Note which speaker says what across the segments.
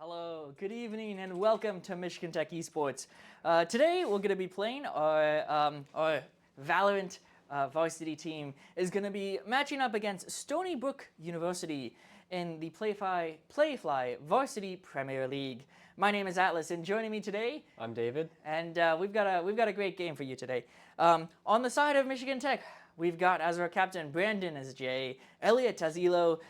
Speaker 1: Hello, good evening, and welcome to Michigan Tech Esports. Today, we're going to be playing our Valorant varsity team is going to be matching up against Stony Brook University in the Playfly Varsity Premier League. My name is Atlas, and joining me today,
Speaker 2: I'm David,
Speaker 1: and we've got a great game for you today. On the side of Michigan Tech, we've got as our captain Brandon as Jay, Elliot as Elo,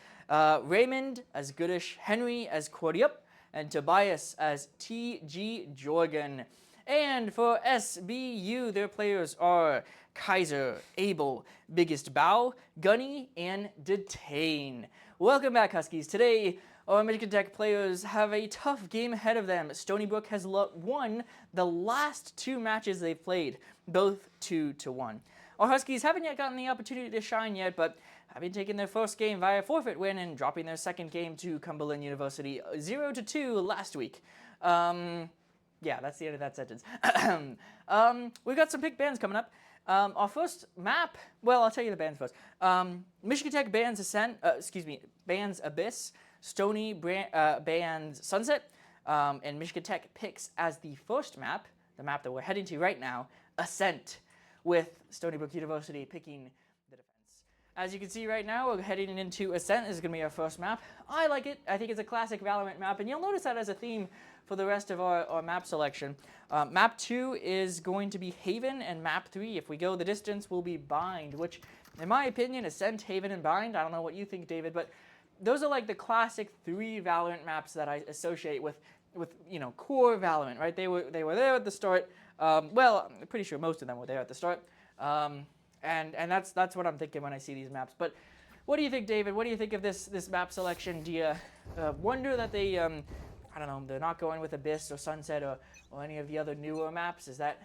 Speaker 1: Raymond as Goodish, Henry as Cordiup, and Tobias as T.G. Jorgen. And for SBU, their players are Kaiser, Abel, Biggest Bow, Gunny, and Detain. Welcome back, Huskies. Today, our Michigan Tech players have a tough game ahead of them. Stony Brook has won the last two matches they've played, both 2-1. Our Huskies haven't yet gotten the opportunity to shine yet, but have been taking their first game via forfeit win and dropping their second game to Cumberland University 0-2 last week. Yeah, that's the end of that sentence. We've got some pick bands coming up. Our first map, well, I'll tell you the bands first. Michigan Tech bans Abyss, Stony bans Sunset, and Michigan Tech picks as the first map, the map that we're heading to right now, Ascent, with Stony Brook University picking the defense. As you can see right now, we're heading into Ascent. This is going to be our first map. I like it. I think it's a classic Valorant map, and you'll notice that as a theme for the rest of our map selection. Map 2 is going to be Haven, and Map 3, if we go the distance, will be Bind, which, in my opinion, Ascent, Haven, and Bind. I don't know what you think, David, but those are like the classic 3 Valorant maps that I associate with core Valorant, right? They were there at the start. Well, I'm pretty sure most of them were there at the start. And that's what I'm thinking when I see these maps. But what do you think, David? What do you think of this map selection? Do you wonder that they, I don't know, they're not going with Abyss or Sunset or any of the other newer maps? Does that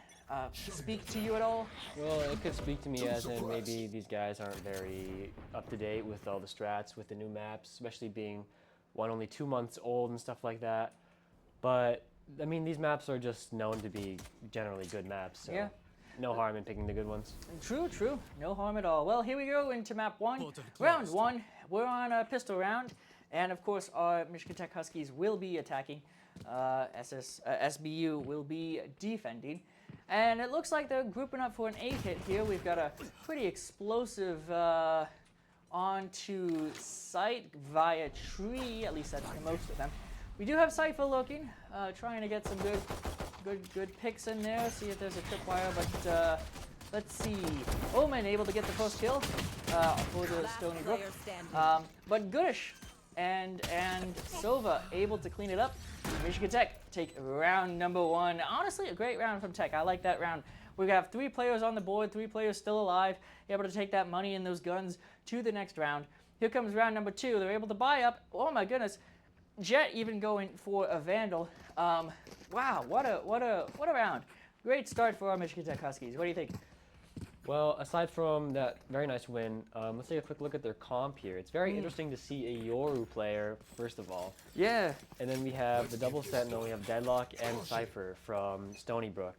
Speaker 1: speak to you at all?
Speaker 2: well, it could speak to me as in maybe these guys aren't very up-to-date with all the strats, with the new maps, especially being one only 2 months old and stuff like that. But, I mean, these maps are just known to be generally good maps, so yeah. No harm in picking the good ones.
Speaker 1: True. No harm at all. Well, here we go into map 1. Round 1. We're on a pistol round. And, of course, our Michigan Tech Huskies will be attacking. SBU will be defending. And it looks like they're grouping up for an A hit here. We've got a pretty explosive onto site via tree. At least that's for most of them. We do have Cypher looking, trying to get some good picks in there, see if there's a tripwire, but let's see. Omen able to get the first kill for the Stony Brook. But Goodish and Silva able to clean it up. Michigan Tech take round number 1. Honestly, a great round from Tech. I like that round. We have 3 players on the board, 3 players still alive, able to take that money and those guns to the next round. Here comes round number 2. They're able to buy up. Oh my goodness. Jet even going for a Vandal. Wow, what a round. Great start for our Michigan Tech Huskies. What do you think?
Speaker 2: Well, aside from that very nice win, let's take a quick look at their comp here. It's very interesting to see a Yoru player, first of all.
Speaker 1: Yeah.
Speaker 2: And then we have the double Sentinel, we have Deadlock and Cypher from Stony Brook.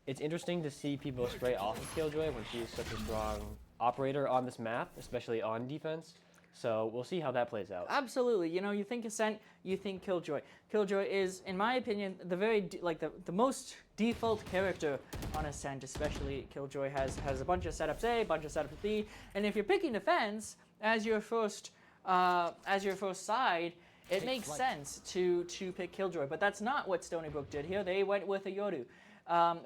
Speaker 2: It's interesting to see people stray off of Killjoy when she is such a strong operator on this map, especially on defense. So we'll see how that plays out.
Speaker 1: Absolutely. You know, you think Ascent, you think Killjoy. Killjoy is, in my opinion, the most default character on Ascent, especially Killjoy has a bunch of setups A, a bunch of setups B, and if you're picking defense as your first side, it makes sense to pick Killjoy. But that's not what Stony Brook did here. They went with a Yoru,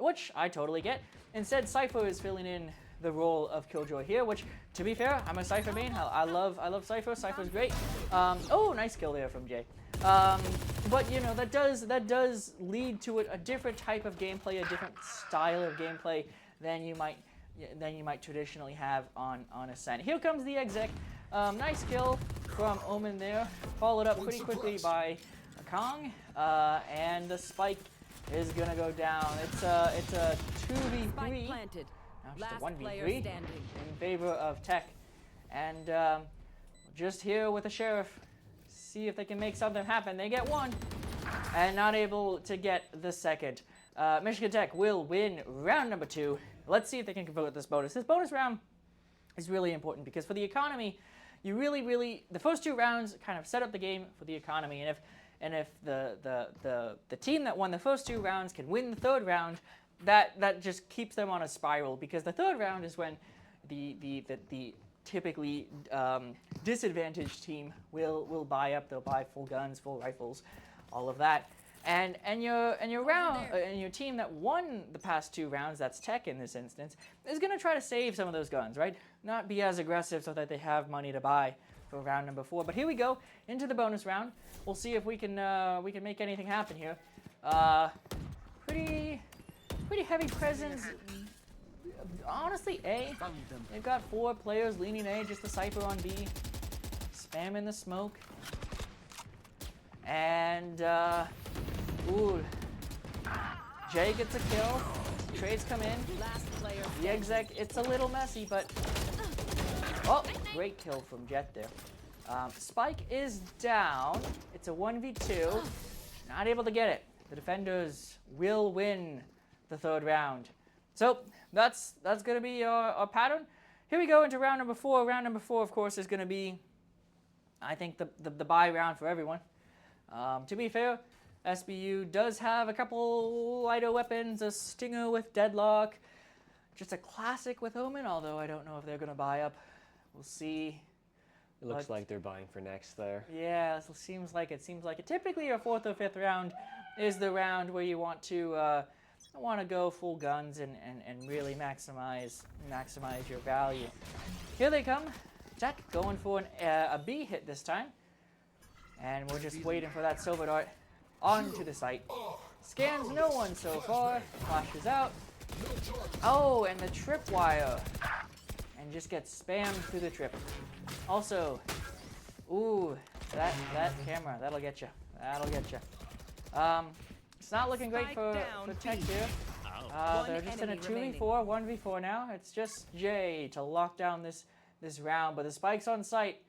Speaker 1: which I totally get. Instead, Cypher is filling in the role of Killjoy here, which, to be fair, I'm a Cypher main. I love Cypher. Cypher's great. Oh, nice kill there from Jay. But you know, that does lead to a different type of gameplay, a different style of gameplay than you might traditionally have on Ascent. Here comes the exec. Nice kill from Omen there, followed up pretty quickly by Kong, and the spike is gonna go down. It's a 2v3. Now just a 1v3 in favor of Tech. And just here with the Sheriff, see if they can make something happen. They get one, and not able to get the second. Michigan Tech will win round number 2. Let's see if they can convert this bonus. This bonus round is really important because for the economy, you really, the first 2 rounds kind of set up the game for the economy. And and if the team that won the first 2 rounds can win the 3rd round, that just keeps them on a spiral, because the 3rd round is when the typically disadvantaged team will buy up. They'll buy full guns, full rifles, all of that. And your team that won the past 2 rounds, that's Tech in this instance, is going to try to save some of those guns, right? Not be as aggressive so that they have money to buy for round number 4. But here we go into the bonus round. We'll see if we can make anything happen here. Pretty heavy presence. Honestly, A. They've got 4 players leaning A, just the Cypher on B, spamming the smoke. And ooh, Jay gets a kill. Trades come in. The exec, it's a little messy, but oh, great kill from Jet there. Spike is down. It's a 1v2. Not able to get it. The defenders will win the 3rd round. So that's going to be our pattern. Here we go into round number 4. Round number 4, of course, is going to be, I think, the buy round for everyone. To be fair, SBU does have a couple lighter weapons, a Stinger with Deadlock, just a classic with Omen, although I don't know if they're going to buy up. We'll see.
Speaker 2: It looks like they're buying for next there.
Speaker 1: Yeah, it seems like it. Typically, your 4th or 5th round is the round where you want to go full guns and really maximize your value. Here they come. Tech going for a B hit this time. And we're just waiting for that Silver Dart onto the site. Scans no one so far. Flashes out. Oh, and the tripwire. And just gets spammed through the trip. Also, ooh, that camera, that'll get you. It's not looking great for Tech here. They're just in a 2v4, 1v4 now. It's just Jay to lock down this round, but the Spike's on site,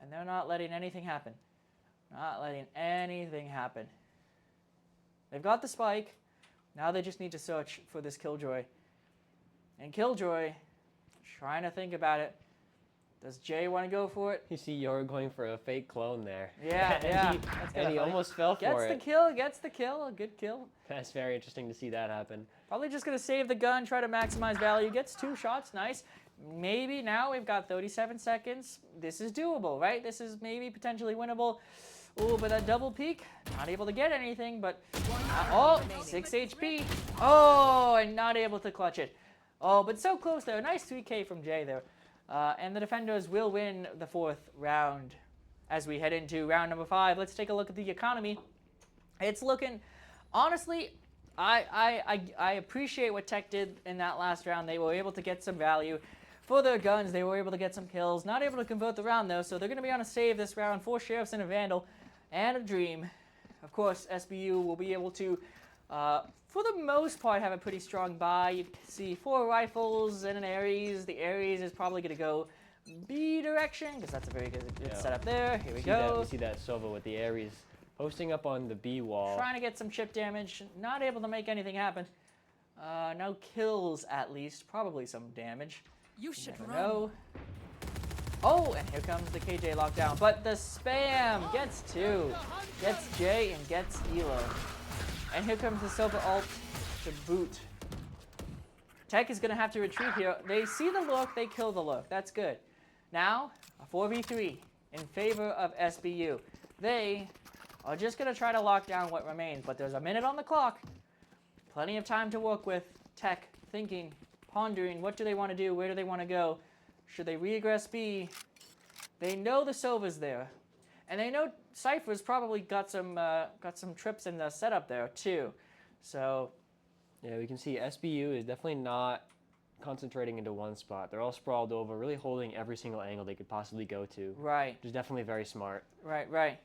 Speaker 1: and they're not letting anything happen. They've got the Spike. Now they just need to search for this Killjoy. And Killjoy, trying to think about it. Does Jay want to go for it?
Speaker 2: You see you're going for a fake clone there.
Speaker 1: Yeah,
Speaker 2: and he almost fell for it.
Speaker 1: Gets the kill, a good kill.
Speaker 2: That's very interesting to see that happen.
Speaker 1: Probably just going to save the gun, try to maximize value. Gets 2 shots, nice. Maybe now we've got 37 seconds. This is doable, right? This is maybe potentially winnable. Ooh, but that double peek, not able to get anything, but... oh, 6 HP. Oh, and not able to clutch it. Oh, but so close there. Nice 3K from Jay there. And the defenders will win the 4th round as we head into round number 5. Let's take a look at the economy. It's looking... honestly, I appreciate what Tech did in that last round. They were able to get some value for their guns. They were able to get some kills. Not able to convert the round, though, so they're going to be on a save this round. 4 Sheriffs and a Vandal and a Dream. Of course, SBU will be able to, for the most part, have a pretty strong buy. You can see 4 rifles and an Ares. The Ares is probably going to go B direction, because that's a very good setup there. Here we go.
Speaker 2: We see that Sova with the Ares posting up on the B wall.
Speaker 1: Trying to get some chip damage. Not able to make anything happen. No kills, at least. Probably some damage. You should know. Oh, and here comes the KJ lockdown. But the spam gets 2. Gets Jay and gets Elo. And here comes the Silver ult to boot. Tech is going to have to retreat here. They see the look, they kill the look. That's good. Now, a 4v3 in favor of SBU. They are just going to try to lock down what remains. But there's a minute on the clock. Plenty of time to work with. Tech thinking, pondering, what do they want to do? Where do they want to go? Should they re-aggress B? They know the Sova's there. And they know Cypher's probably got some trips in the setup there too. So
Speaker 2: yeah, we can see SBU is definitely not concentrating into one spot. They're all sprawled over, really holding every single angle they could possibly go to.
Speaker 1: Right.
Speaker 2: Which is definitely very smart.
Speaker 1: Right.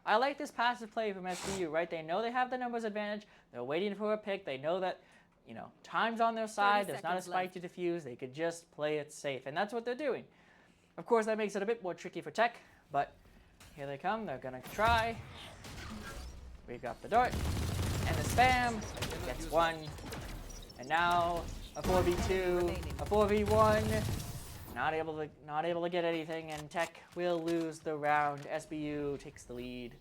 Speaker 1: I like this passive play from SBU, right? They know they have the numbers advantage. They're waiting for a pick. They know that, you know, time's on their side. There's not a spike to defuse. They could just play it safe. And that's what they're doing. Of course, that makes it a bit more tricky for Tech, but here they come. They're going to try. We got the dart. And the spam gets 1. And now a 4v2, a 4v1. Not able to get anything, and Tech will lose the round. SBU takes the lead.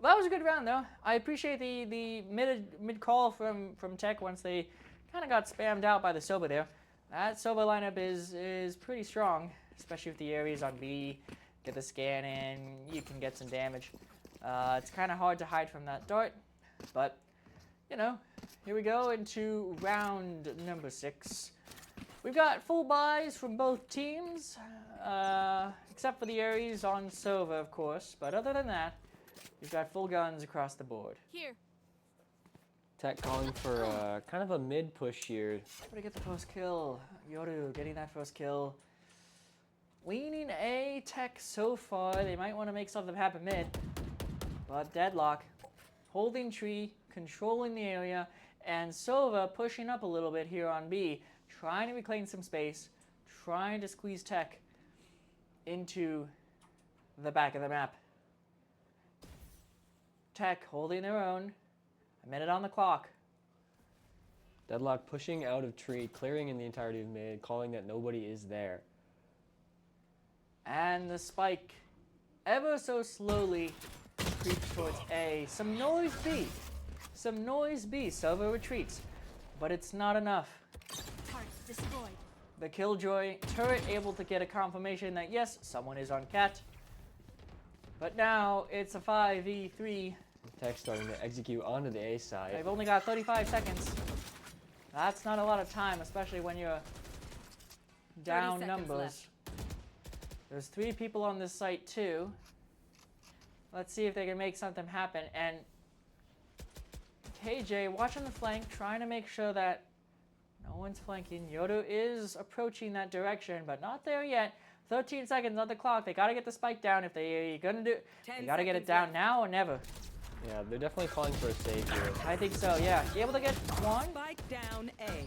Speaker 1: That was a good round, though. I appreciate the mid call from Tech once they kind of got spammed out by the Soba there. That Soba lineup is pretty strong, especially with the Ares on B. Get the scan in, you can get some damage. It's kind of hard to hide from that dart, but you know, here we go into round number 6. We've got full buys from both teams, except for the Ares on Sova, of course. But other than that, we've got full guns across the board.
Speaker 3: Here.
Speaker 2: Tech calling for kind of a mid push here.
Speaker 1: Try to get the first kill. Yoru getting that first kill. Leaning A Tech so far. They might want to make something happen mid. But deadlock. Holding tree, controlling the area, and Sova pushing up a little bit here on B. Trying to reclaim some space. Trying to squeeze Tech into the back of the map. Tech holding their own. A minute on the clock.
Speaker 2: Deadlock pushing out of tree, clearing in the entirety of mid, calling that nobody is there.
Speaker 1: And the spike ever so slowly creeps towards A. Some noise B. Some noise B. Sova retreats. But it's not enough.
Speaker 3: Target destroyed.
Speaker 1: The Killjoy turret able to get a confirmation that yes, someone is on Cat. But now it's a 5v3.
Speaker 2: Tech starting to execute onto the A side.
Speaker 1: They've only got 35 seconds. That's not a lot of time, especially when you're down
Speaker 3: 30 seconds
Speaker 1: numbers.
Speaker 3: left.
Speaker 1: There's 3 people on this site too. Let's see if they can make something happen. And KJ watching the flank, trying to make sure that no one's flanking. Yodo is approaching that direction, but not there yet. 13 seconds on the clock. They gotta get the spike down if they're gonna do. They gotta get it down now or never.
Speaker 2: Yeah, they're definitely calling for a save here.
Speaker 1: I think so. Yeah, be able to get one.
Speaker 3: Spike down A.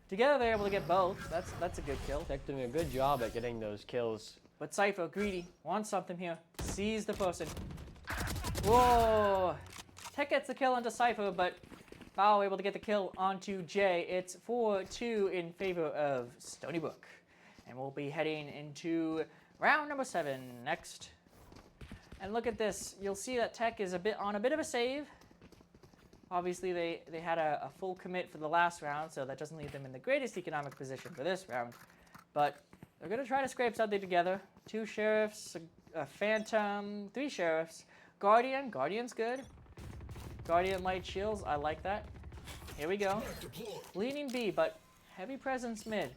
Speaker 1: Together they're able to get both. That's a good kill.
Speaker 2: Tech doing a good job at getting those kills.
Speaker 1: But Cypher, greedy, wants something here. Sees the person. Whoa! Tech gets the kill onto Cypher, but Bao able to get the kill onto Jay. It's 4-2 in favor of Stony Brook. And we'll be heading into round number 7 next. And look at this. You'll see that Tech is on a bit of a save. Obviously, they had a full commit for the last round, so that doesn't leave them in the greatest economic position for this round. But they're going to try to scrape something together. 2 sheriffs, a phantom, 3 sheriffs. Guardian, Guardian's good. Guardian light shields, I like that. Here we go. Leaning B, but heavy presence mid.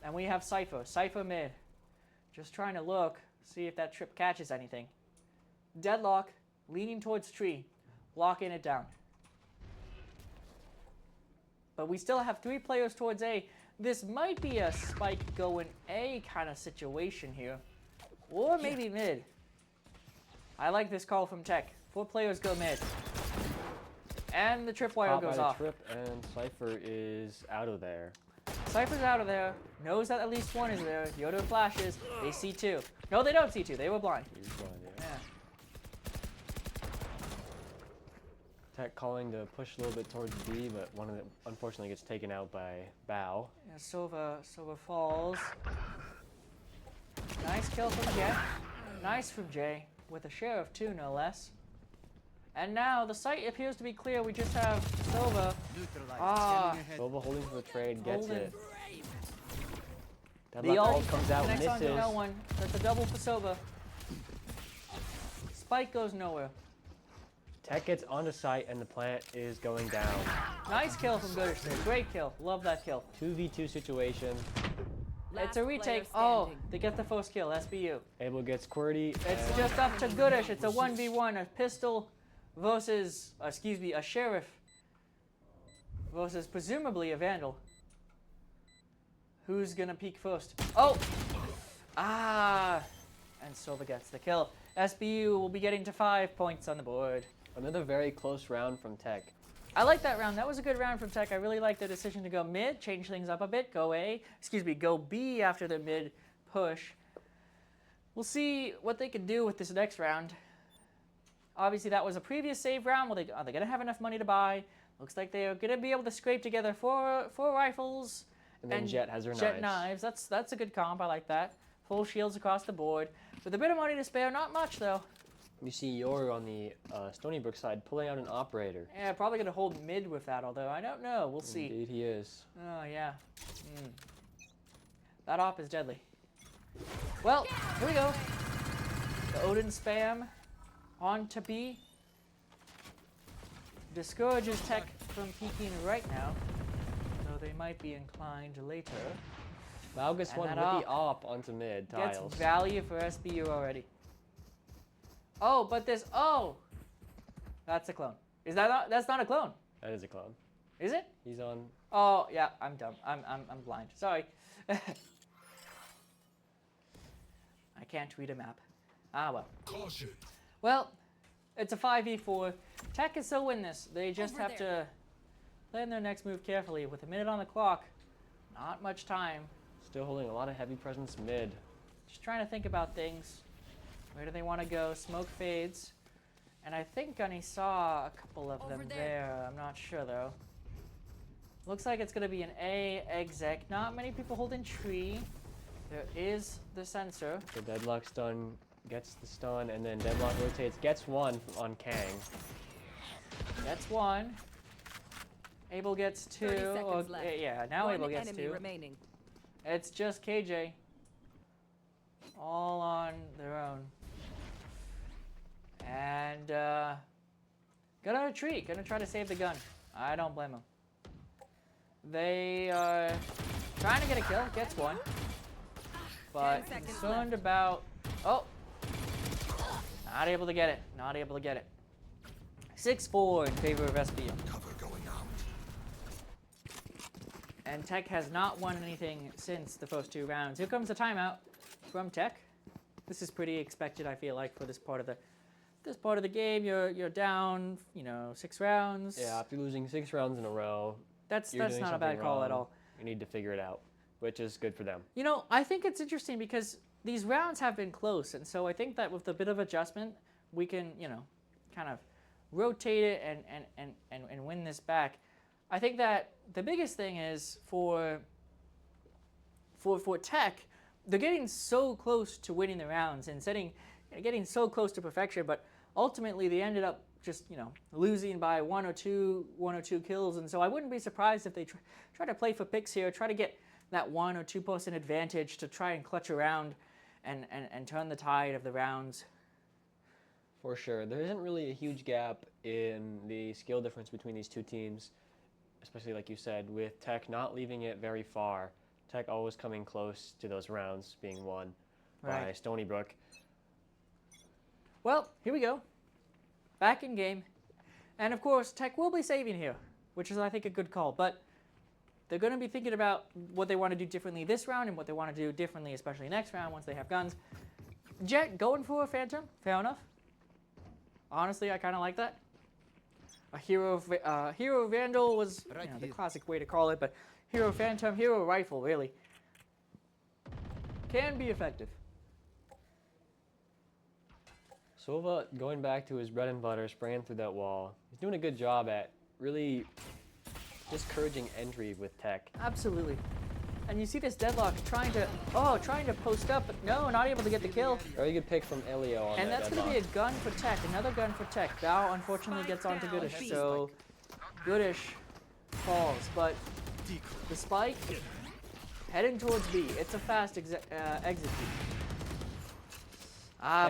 Speaker 1: And we have Cypher, Cypher mid. Just trying to look, see if that trip catches anything. Deadlock, leaning towards tree, locking it down. But we still have 3 players towards A. This might be a spike going A kind of situation here. Or maybe mid. I like this call from Tech. 4 players go mid. And the tripwire goes off.
Speaker 2: Trip, and Cypher is out of there.
Speaker 1: Cypher's out of there. Knows that at least 1 is there. Yoda flashes. They see 2. No, they don't see 2. They were blind.
Speaker 2: He's blind, yeah.
Speaker 1: Yeah.
Speaker 2: Tech calling to push a little bit towards B, but one of them unfortunately gets taken out by Bao.
Speaker 1: Yeah, Sova falls. Nice kill from Jay. Nice from Jay. With a share of 2, no less. And now the site appears to be clear. We just have Sova.
Speaker 2: Sova holding for the trade, gets
Speaker 1: Holding.
Speaker 2: it.
Speaker 1: The
Speaker 2: Deadlock
Speaker 1: ult
Speaker 2: ult comes out,
Speaker 1: connects onto
Speaker 2: misses.
Speaker 1: no one. That's a double for Sova. Spike goes nowhere.
Speaker 2: Tech gets onto site, and the plant is going down.
Speaker 1: Nice kill from Goodish. Great kill. Love that kill.
Speaker 2: 2v2 situation.
Speaker 1: It's a retake. Oh, they get the first kill. SBU.
Speaker 2: Abel gets QWERTY.
Speaker 1: It's
Speaker 2: and
Speaker 1: just up to Goodish. It's a 1v1. A pistol versus, a sheriff versus presumably a vandal. Who's gonna peek first? Oh! And Sova gets the kill. SBU will be getting to 5 points on the board.
Speaker 2: Another very close round from Tech.
Speaker 1: I like that round. That was a good round from Tech. I really like the decision to go mid, change things up a bit, go B after the mid push. We'll see what they can do with this next round. Obviously, that was a previous save round. Are they going to have enough money to buy? Looks like they're going to be able to scrape together four rifles.
Speaker 2: And then Jet has her
Speaker 1: Jet
Speaker 2: knives.
Speaker 1: knives. That's a good comp. I like that. Full shields across the board. With a bit of money to spare, not much though.
Speaker 2: You see Yor on the Stony Brook side pulling out an operator.
Speaker 1: Yeah, probably going to hold mid with that, although I don't know. We'll see.
Speaker 2: Indeed he is.
Speaker 1: Oh, yeah. That op is deadly. Well, here we go. The Odin spam on to B. Discourages Tech from peeking right now, though they might be inclined later.
Speaker 2: Val gets
Speaker 1: And
Speaker 2: one with
Speaker 1: that
Speaker 2: the op onto mid
Speaker 1: Gets
Speaker 2: tiles.
Speaker 1: value for SBU already. Oh, but this, oh! That's a clone. Is that not, that's not a clone.
Speaker 2: That is a clone.
Speaker 1: Is it?
Speaker 2: He's on.
Speaker 1: Oh, yeah, I'm dumb. I'm blind. Sorry. I can't read a map. Ah, well.
Speaker 4: Caution.
Speaker 1: Well, it's a 5v4. Tech can still win this. They just
Speaker 3: Over
Speaker 1: have
Speaker 3: there.
Speaker 1: to plan their next move carefully. With a minute on the clock, not much time.
Speaker 2: Still holding a lot of heavy presence mid.
Speaker 1: Just trying to think about things. Where do they want to go? Smoke fades. And I think Gunny saw a couple of them
Speaker 3: Over
Speaker 1: there.
Speaker 3: there.
Speaker 1: I'm not sure, though. Looks like it's going to be an A exec. Not many people holding tree. There is the sensor.
Speaker 2: The Deadlock stun gets the stun, and then Deadlock rotates, gets one on Kang.
Speaker 1: That's one. Abel gets 2.
Speaker 3: 30 seconds left.
Speaker 1: Yeah, now
Speaker 3: One
Speaker 1: Abel gets
Speaker 3: enemy
Speaker 1: 2.
Speaker 3: remaining.
Speaker 1: It's just KJ. All on their own. And, gonna retreat. Gonna try to save the gun. I don't blame them. They are trying to get a kill. Gets one. But
Speaker 3: 10 seconds
Speaker 1: concerned
Speaker 3: left.
Speaker 1: about... Oh! Not able to get it. Not able to get it. 6-4 in favor of SBU.
Speaker 4: Cover going out.
Speaker 1: And Tech has not won anything since the first 2 rounds. Here comes a timeout from Tech. This is pretty expected, I feel like, for this part of the game. You're down, 6 rounds.
Speaker 2: Yeah, after losing 6 rounds in a row,
Speaker 1: That's
Speaker 2: you're doing
Speaker 1: not a bad
Speaker 2: something
Speaker 1: call at
Speaker 2: wrong.
Speaker 1: all.
Speaker 2: You need to figure it out, which is good for them.
Speaker 1: I think it's interesting because these rounds have been close, and so I think that with a bit of adjustment, we can, kind of rotate it and win this back. I think that the biggest thing is for Tech, they're getting so close to winning the rounds and getting so close to perfection, but ultimately they ended up just losing by one or two kills, and so I wouldn't be surprised if they try to play for picks here, try to get that 1 or 2% advantage to try and clutch around and turn the tide of the rounds.
Speaker 2: For sure. There isn't really a huge gap in the skill difference between these 2 teams, especially like you said, with Tech not leaving it very far. Tech always coming close to those rounds being won by
Speaker 1: Right.
Speaker 2: Stony Brook.
Speaker 1: Well, here we go. Back in game. And of course, Tech will be saving here, which is, I think, a good call. But they're going to be thinking about what they want to do differently this round and what they want to do differently, especially next round once they have guns. Jet going for a Phantom, fair enough. Honestly, I kind of like that. A Hero Vandal was the classic way to call it, but Hero Phantom, Hero Rifle, really. Can be effective.
Speaker 2: Sova going back to his bread and butter, spraying through that wall. He's doing a good job at really discouraging entry with Tech.
Speaker 1: Absolutely. And you see this Deadlock trying to post up, but no, not able to get the kill.
Speaker 2: Very good pick from Elio on
Speaker 1: And
Speaker 2: that
Speaker 1: that's going to be a
Speaker 2: Deadlock.
Speaker 1: gun for Tech, another gun for Tech. Bao unfortunately gets onto
Speaker 3: down,
Speaker 1: Goodish,
Speaker 3: B.
Speaker 1: so Goodish falls. But the spike heading towards B. It's a fast exit.
Speaker 2: Tech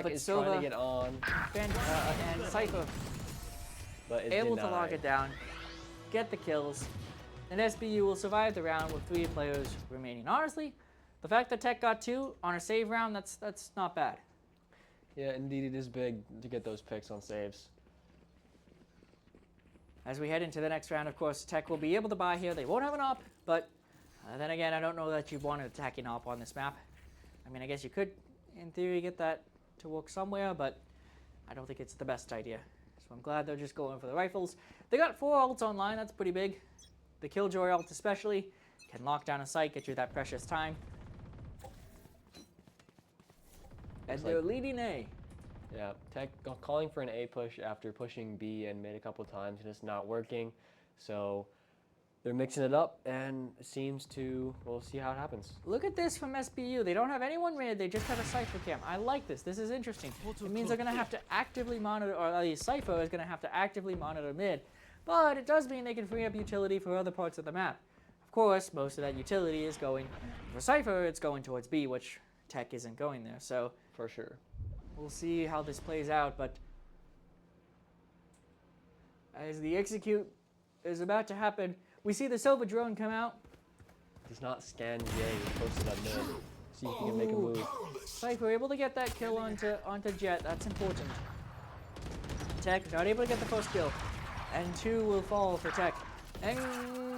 Speaker 1: But
Speaker 2: is trying to
Speaker 1: Sova
Speaker 2: get on,
Speaker 1: and Cypher
Speaker 2: but it's
Speaker 1: able to lock
Speaker 2: denied.
Speaker 1: it down, get the kills, and SBU will survive the round with 3 players remaining. Honestly, the fact that Tech got 2 on a save round, that's not bad.
Speaker 2: Yeah, indeed it is big to get those picks on saves.
Speaker 1: As we head into the next round, of course, Tech will be able to buy here. They won't have an op, but then again, I don't know that you'd want an attacking op on this map. I mean, I guess you could, in theory, get that to work somewhere, but I don't think it's the best idea. So I'm glad they're just going for the rifles. They got 4 ults online. That's pretty big. The Killjoy ult especially can lock down a site, get you that precious time. And
Speaker 2: Looks
Speaker 1: they're
Speaker 2: like-
Speaker 1: leading A.
Speaker 2: Yeah, Tech calling for an A push after pushing B and mid a couple times and it's not working. So They're mixing it up, and it seems to. We'll see how it happens.
Speaker 1: Look at this from SBU. They don't have anyone mid. They just have a Cypher cam. I like this. This is interesting. It means they're going to have to actively monitor, or at least Cypher is going to have to actively monitor mid. But it does mean they can free up utility for other parts of the map. Of course, most of that utility is going, for Cypher, it's going towards B, which Tech isn't going there. So
Speaker 2: For sure.
Speaker 1: we'll see how this plays out. But as the execute is about to happen, we see the Silver drone come out.
Speaker 2: Does not scan J. He's posted up mid. See if he can make a move.
Speaker 1: Cypher able to get that kill onto Jet. That's important. Tech not able to get the first kill. And 2 will fall for Tech. And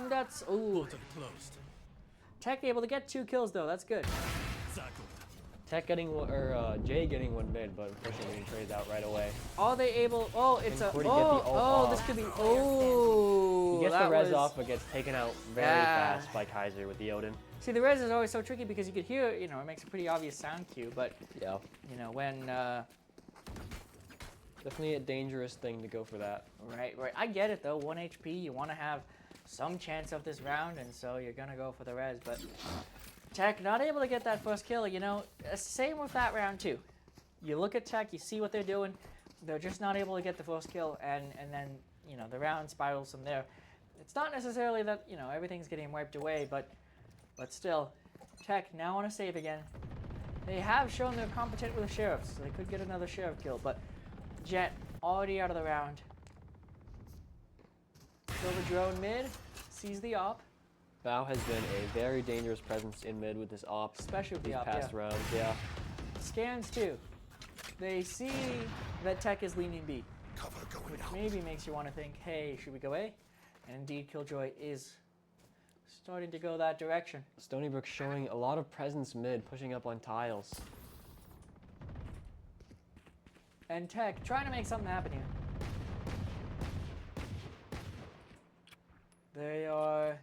Speaker 1: that's... Ooh. Tech able to get 2 kills, though. That's good.
Speaker 2: Tech getting one, or Jay getting one mid, but unfortunately getting traded out right away.
Speaker 1: Are they able... Oh, it's a...
Speaker 2: Can Cordy get the ult
Speaker 1: Oh, this
Speaker 2: off?
Speaker 1: could be... Oh,
Speaker 2: He gets
Speaker 1: that
Speaker 2: the res
Speaker 1: was-
Speaker 2: off, but gets taken out very
Speaker 1: Yeah.
Speaker 2: fast by Kaiser with the Odin.
Speaker 1: See, the res is always so tricky because you could hear, you know, it makes a pretty obvious sound cue, but,
Speaker 2: Yeah.
Speaker 1: you know, when...
Speaker 2: Definitely a dangerous thing to go for that.
Speaker 1: Right. I get it, though. 1 HP, you want to have some chance of this round, and so you're going to go for the res, but... Tech not able to get that first kill, you know, same with that round too. You look at Tech, you see what they're doing, they're just not able to get the first kill, and then, you know, the round spirals from there. It's not necessarily that, you know, everything's getting wiped away, but still, Tech now on a save again. They have shown they're competent with sheriffs, so they could get another sheriff kill, but Jet already out of the round. Silver drone mid, sees the op.
Speaker 2: Bao has been a very dangerous presence in mid with this op.
Speaker 1: Especially with the
Speaker 2: these
Speaker 1: op,
Speaker 2: past
Speaker 1: yeah.
Speaker 2: rounds, yeah.
Speaker 1: Scans too. They see that Tech is leaning B, which maybe makes you want to think, hey, should we go A? And indeed, Killjoy is starting to go that direction.
Speaker 2: Stony Brook showing a lot of presence mid, pushing up on tiles.
Speaker 1: And Tech trying to make something happen here. They are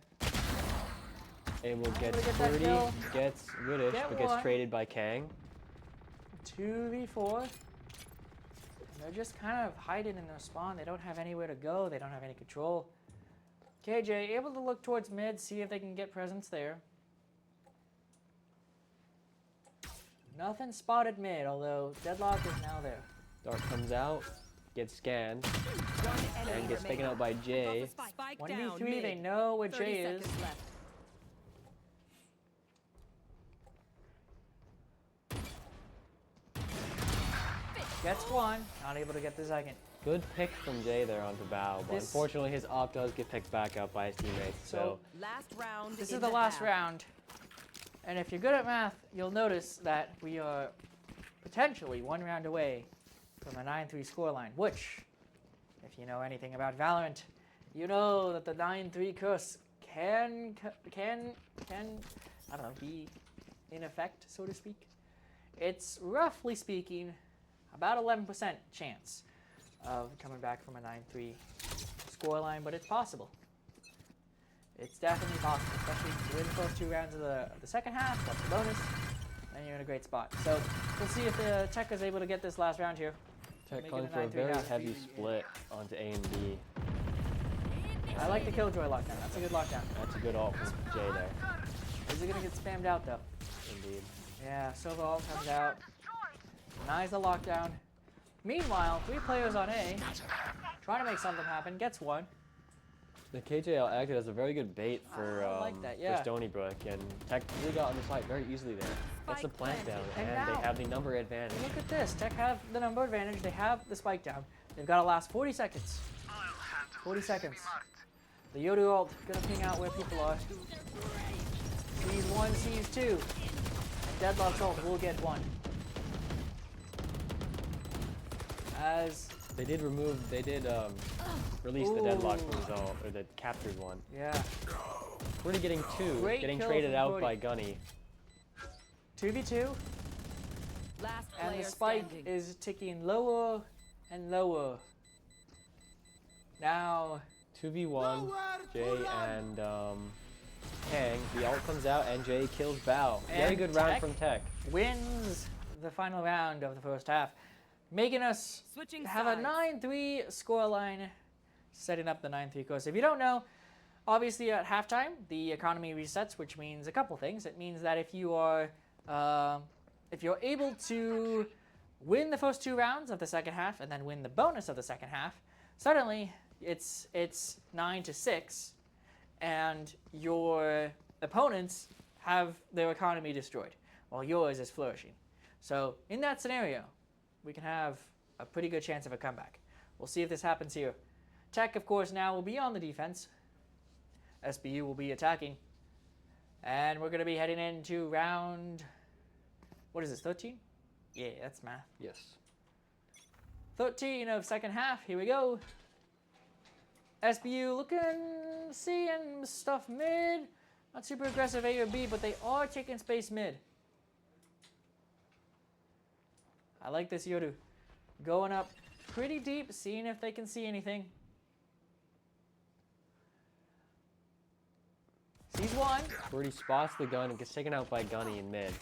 Speaker 2: Able to get
Speaker 1: Able to get that
Speaker 2: 30,
Speaker 1: kill.
Speaker 2: gets goodish,
Speaker 1: Get
Speaker 2: but gets
Speaker 1: one.
Speaker 2: traded by Kang.
Speaker 1: 2v4. They're just kind of hiding in their spawn. They don't have anywhere to go. They don't have any control. KJ able to look towards mid, see if they can get presence there. Nothing spotted mid, although Deadlock is now there.
Speaker 2: Dart comes out, gets scanned,
Speaker 3: One enemy
Speaker 2: and gets taken
Speaker 3: remaining.
Speaker 2: out by Jay.
Speaker 3: Spike down
Speaker 1: 1v3, they
Speaker 3: mid.
Speaker 1: know where
Speaker 3: 30
Speaker 1: Jay is.
Speaker 3: seconds left.
Speaker 1: Gets one, not able to get the second.
Speaker 2: Good pick from Jay there onto Bao, but
Speaker 1: This-
Speaker 2: unfortunately his op does get picked back up by his teammates. So
Speaker 3: Last round.
Speaker 1: This
Speaker 3: in
Speaker 1: is the last
Speaker 3: half.
Speaker 1: round. And if you're good at math, you'll notice that we are potentially 1 round away from a 9-3 scoreline, which, if you know anything about Valorant, you know that the 9-3 curse can, I don't know, be in effect, so to speak. It's roughly speaking about 11% chance of coming back from a 9-3 scoreline, but it's possible. It's definitely possible, especially if you win the first 2 rounds of the second half, that's a bonus, then you're in a great spot. So we'll see if the Tech is able to get this last round here.
Speaker 2: Tech
Speaker 1: Make it
Speaker 2: calling
Speaker 1: a
Speaker 2: for a
Speaker 1: 9-3
Speaker 2: very
Speaker 1: half.
Speaker 2: heavy split onto A and B.
Speaker 1: I like the Killjoy lockdown, that's a good lockdown.
Speaker 2: That's a good ult from Jay there,
Speaker 1: Is it gonna get spammed out though?
Speaker 2: indeed.
Speaker 1: Yeah, Silver ult comes out, denies the lockdown. Meanwhile, 3 players on A, trying to make something happen, gets one.
Speaker 2: The KJL acted as a very good bait for,
Speaker 1: I like that, yeah.
Speaker 2: for Stony Brook, and Tech really got on the site very easily there. Gets the
Speaker 3: Spike
Speaker 2: plant down,
Speaker 3: planted.
Speaker 1: And
Speaker 2: and they
Speaker 1: now-
Speaker 2: have the number advantage.
Speaker 1: Look at this, Tech have the number advantage, they have the spike down. They've got to last 40 seconds. 40 seconds. The Yodu ult gonna ping out where people are. Sees 1, sees 2. And Deadlock's ult will get 1. As,
Speaker 2: They did release the deadlock from his ult, or the captured one.
Speaker 1: yeah,
Speaker 2: Brody getting 2,
Speaker 1: Great
Speaker 2: getting
Speaker 1: kill
Speaker 2: traded
Speaker 1: from
Speaker 2: out
Speaker 1: Brody.
Speaker 2: by Gunny.
Speaker 1: 2v2.
Speaker 3: Last
Speaker 1: And
Speaker 3: player
Speaker 1: the spike
Speaker 3: standing.
Speaker 1: is ticking lower and lower. Now,
Speaker 2: 2v1, Jay and Kang. The ult comes out and Jay kills Bao. Very
Speaker 1: And
Speaker 2: good round
Speaker 1: Tech.
Speaker 2: from Tech.
Speaker 1: wins the final round of the first half, making us
Speaker 3: Switching
Speaker 1: have a
Speaker 3: sides.
Speaker 1: 9-3 scoreline, setting up the 9-3 course. If you don't know, Obviously, at halftime, the economy resets, which means a couple things. It means that if you're able to win the first 2 rounds of the second half and then win the bonus of the second half, suddenly it's 9-6, and your opponents have their economy destroyed, while yours is flourishing. So in that scenario, we can have a pretty good chance of a comeback. We'll see if this happens here. Tech, of course, now will be on the defense. SBU will be attacking. And we're going to be heading into round... What is this, 13? Yeah, that's math.
Speaker 2: Yes.
Speaker 1: 13 of second half. Here we go. SBU looking, seeing stuff mid. Not super aggressive A or B, but they are taking space mid. I like this Yoru. Going up pretty deep, seeing if they can see anything. Sees one.
Speaker 2: Birdie spots the gun and gets taken out by Gunny in mid.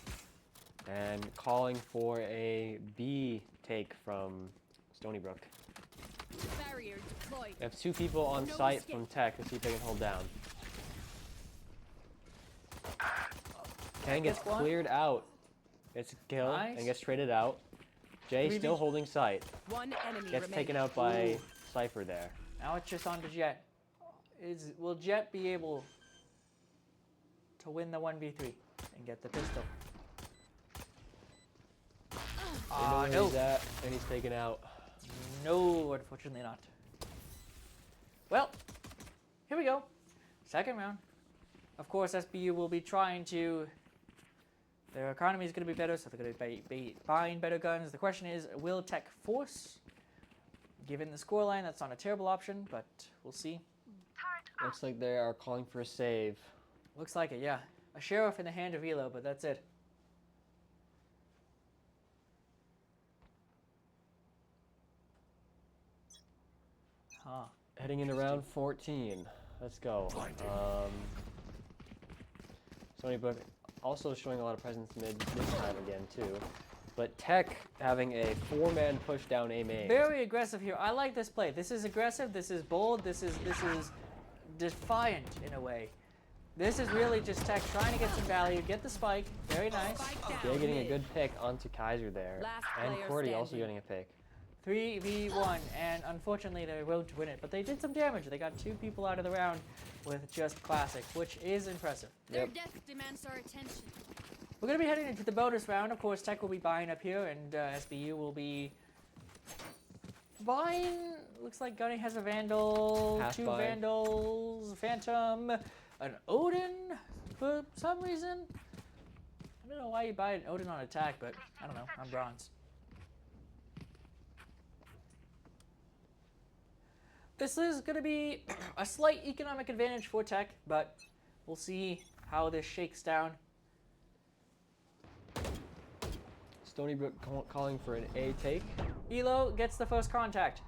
Speaker 2: And calling for a B take from Stony Brook.
Speaker 3: Barrier deployed.
Speaker 2: They have 2 people on
Speaker 3: No
Speaker 2: site
Speaker 3: escape.
Speaker 2: from Tech. Let's see if they can hold down. Kang gets
Speaker 1: Gets one.
Speaker 2: cleared out. Gets a kill
Speaker 1: Nice.
Speaker 2: and gets traded out. Jay
Speaker 1: 3v.
Speaker 2: still holding site.
Speaker 3: One enemy
Speaker 2: Gets
Speaker 3: remaining.
Speaker 2: taken out by
Speaker 1: Ooh.
Speaker 2: Cypher there.
Speaker 1: Now it's just on to Jet. Will Jet be able to win the 1v3 and get the pistol?
Speaker 2: They know where
Speaker 1: No.
Speaker 2: he's at, and he's taken out.
Speaker 1: No, unfortunately not. Well, here we go. Second round. Of course, SBU will be trying to... Their economy is going to be better, so they're going to be buying better guns. The question is, will Tech force? Given the scoreline, that's not a terrible option, but we'll see.
Speaker 2: Looks like they are calling for a save.
Speaker 1: Looks like it, yeah. A sheriff in the hand of Elo, but that's it. Huh.
Speaker 2: Heading into round 14. Let's go. Stony Brook also showing a lot of presence mid this time again too. But Tech having a 4-man push down A main.
Speaker 1: Very aggressive here. I like this play. This is aggressive. This is bold. This is defiant in a way. This is really just Tech trying to get some value, get the spike. Very nice.
Speaker 3: Spike down
Speaker 2: Jay getting a
Speaker 3: mid.
Speaker 2: good pick onto Kaiser there.
Speaker 3: Last
Speaker 2: And
Speaker 3: player
Speaker 2: Cordy also
Speaker 3: standing.
Speaker 2: getting a pick.
Speaker 1: 3v1, and unfortunately they won't win it, but they did some damage. They got 2 people out of the round with just classic, which is impressive.
Speaker 4: Their
Speaker 2: Yep.
Speaker 4: death demands our attention.
Speaker 1: We're going to be heading into the bonus round. Of course, Tech will be buying up here, and SBU will be buying. Looks like Gunny has a Vandal,
Speaker 2: Half
Speaker 1: 2
Speaker 2: buy.
Speaker 1: Vandals, Phantom, an Odin for some reason. I don't know why you buy an Odin on attack, but I don't know. I'm bronze. This is going to be a slight economic advantage for Tech, but we'll see how this shakes down.
Speaker 2: Stony Brook calling for an A take.
Speaker 1: Elo gets the first contact.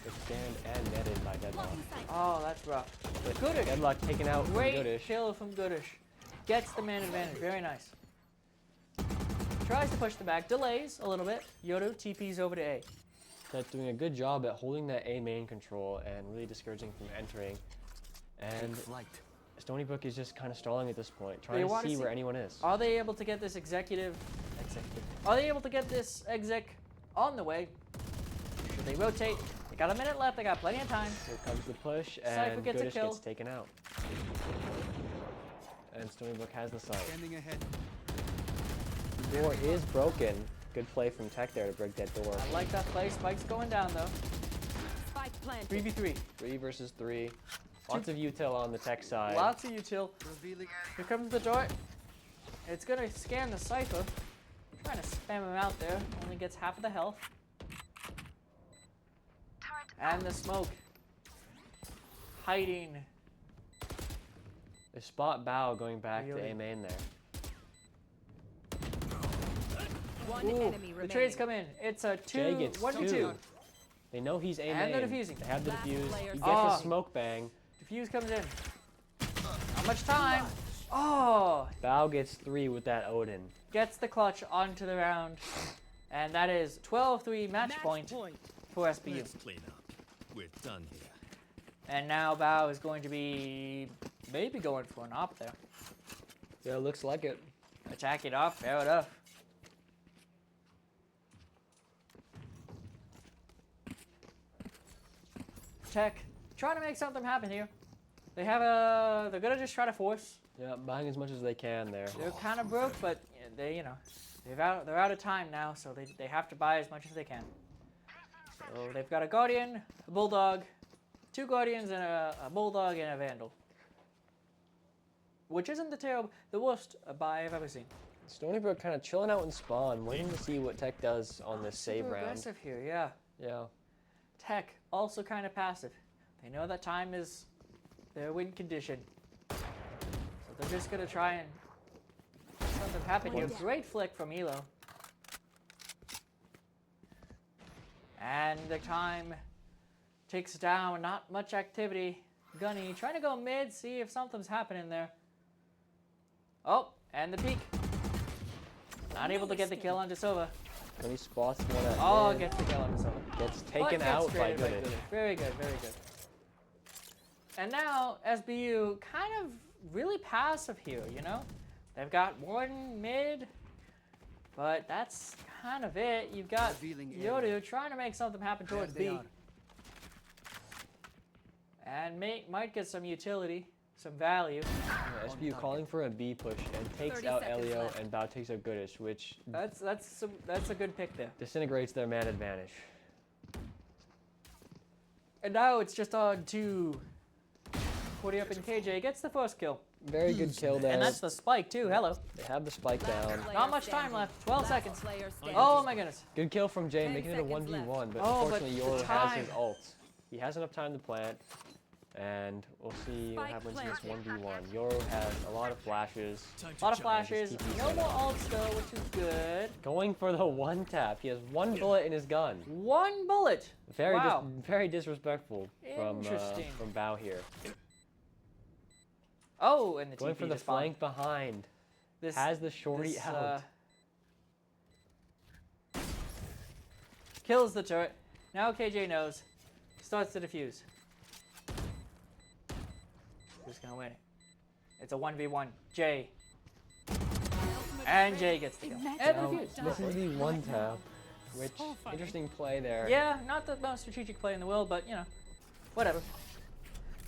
Speaker 2: It's scanned and netted by Deadlock.
Speaker 1: Oh, that's rough.
Speaker 2: With
Speaker 1: Goodish.
Speaker 2: Deadlock taken out from
Speaker 1: Great
Speaker 2: Goodish.
Speaker 1: kill from Goodish. Gets the man advantage. Very nice. Tries to push the back. Delays a little bit. Yodo TPs over to A.
Speaker 2: That's doing a good job at holding that A main control and really discouraging from entering. And Stony Brook is just kind of stalling at this point,
Speaker 1: They
Speaker 2: trying to
Speaker 1: wanna
Speaker 2: see
Speaker 1: see-
Speaker 2: where anyone is.
Speaker 1: Are they able to get this Are they able to get this exec on the way? Should they rotate? They got a minute left. They got plenty of time.
Speaker 2: Here comes the push,
Speaker 1: Cypher
Speaker 2: and
Speaker 1: gets a
Speaker 2: Goodish
Speaker 1: kill.
Speaker 2: gets taken out. And Stony Brook has the site.
Speaker 5: Standing ahead.
Speaker 2: The door is broken. Good play from Tech there to break that door.
Speaker 1: I like that play. Spike's going down though.
Speaker 3: Spike planted.
Speaker 1: 3v3.
Speaker 2: 3 versus 3. Lots of util on the Tech side.
Speaker 1: Lots of util.
Speaker 5: Revealing
Speaker 1: Here comes the dart. It's gonna scan the Cypher. Trying to spam him out there. Only gets half of the health. And the smoke. Hiding.
Speaker 2: They spot Bao going back
Speaker 1: Really?
Speaker 2: to A main there.
Speaker 3: One
Speaker 1: Ooh,
Speaker 3: enemy
Speaker 1: the
Speaker 3: remaining.
Speaker 1: trades come in. It's a
Speaker 2: Jay gets
Speaker 1: 1v2.
Speaker 2: 2. They know he's A
Speaker 1: And
Speaker 2: main.
Speaker 1: they're defusing.
Speaker 2: They have the
Speaker 3: Last
Speaker 2: defuse.
Speaker 3: player
Speaker 2: He gets
Speaker 1: standing.
Speaker 2: a smoke bang.
Speaker 1: Diffuse comes in. Not much time. Oh!
Speaker 2: Bao gets 3 with that Odin.
Speaker 1: Gets the clutch onto the round. And that is 12-3 match point for SBU.
Speaker 6: Let's clean up. We're done here.
Speaker 1: And now Bao is going to be maybe going for an op there.
Speaker 2: Yeah, looks like it.
Speaker 1: Attack it off, fair enough. Tech, trying to make something happen here. They're gonna just try to force.
Speaker 2: Yeah, buying as much as they can there.
Speaker 1: They're kind of broke, but they're out of time now, so they have to buy as much as they can. So they've got a Guardian, a Bulldog, 2 Guardians, and a Bulldog and a Vandal. Which isn't the worst buy I've ever seen.
Speaker 2: Stony Brook kind of chilling out in spawn, waiting to see what Tech does on this save
Speaker 1: Super
Speaker 2: round.
Speaker 1: aggressive here, yeah.
Speaker 2: Yeah.
Speaker 1: Tech, also kind of passive. They know that time is their win condition. So they're just going to try and make something happen here. Great flick from Elo. And the time ticks down, not much activity. Gunny trying to go mid, see if something's happening there. Oh, and the peek. Not able to get the kill onto Sova.
Speaker 2: When he spots one at
Speaker 1: Oh,
Speaker 2: mid,
Speaker 1: gets the kill onto Sova.
Speaker 2: gets
Speaker 1: But
Speaker 2: taken
Speaker 1: gets
Speaker 2: out by
Speaker 1: traded
Speaker 2: Goodich.
Speaker 1: Very good, very good. And now SBU kind of really passive here, you know? They've got one mid, but that's kind of it. You've got Yodu trying to make something happen towards B. And might get some utility, some value.
Speaker 2: Yeah, SBU calling for a B push and takes
Speaker 3: 30
Speaker 2: out
Speaker 3: seconds
Speaker 2: Elio
Speaker 3: left.
Speaker 2: and Bao takes out Goodich, which
Speaker 1: That's a good pick there.
Speaker 2: disintegrates their man advantage.
Speaker 1: And now it's just on to 40 up, and KJ gets the first kill.
Speaker 2: Very good kill there.
Speaker 1: And that's the spike too, hello.
Speaker 2: They have the spike down.
Speaker 1: Not much time left, 12 seconds. Oh my goodness.
Speaker 2: Good kill from Jay,
Speaker 3: 10
Speaker 2: making it a
Speaker 3: seconds
Speaker 2: 1v1, but
Speaker 1: Oh, but
Speaker 2: unfortunately
Speaker 1: the
Speaker 2: Yoro has his
Speaker 1: time.
Speaker 2: ult. He has enough time to plant, and we'll see what
Speaker 3: Spike
Speaker 2: happens in this
Speaker 3: planted.
Speaker 2: 1v1. Yoro has a lot of flashes.
Speaker 1: A lot of flashes,
Speaker 2: TP
Speaker 1: no
Speaker 2: set
Speaker 1: more
Speaker 2: up.
Speaker 1: ults though, which is good.
Speaker 2: Going for the one tap. He has one bullet in his gun.
Speaker 1: One bullet.
Speaker 2: Very,
Speaker 1: Wow.
Speaker 2: very disrespectful
Speaker 1: Interesting.
Speaker 2: from Bao here.
Speaker 1: Oh, and the
Speaker 2: Going
Speaker 1: TP
Speaker 2: for the
Speaker 1: just spawned.
Speaker 2: flank behind.
Speaker 1: This,
Speaker 2: Has the shorty
Speaker 1: this,
Speaker 2: out.
Speaker 1: Kills the turret. Now KJ knows. Starts to defuse. Who's gonna win it? It's a 1v1. Jay. And Jay gets the kill. And
Speaker 2: Now,
Speaker 1: defuse.
Speaker 2: this is the one tap, which interesting play there.
Speaker 1: Yeah, not the most strategic play in the world, but you know, whatever.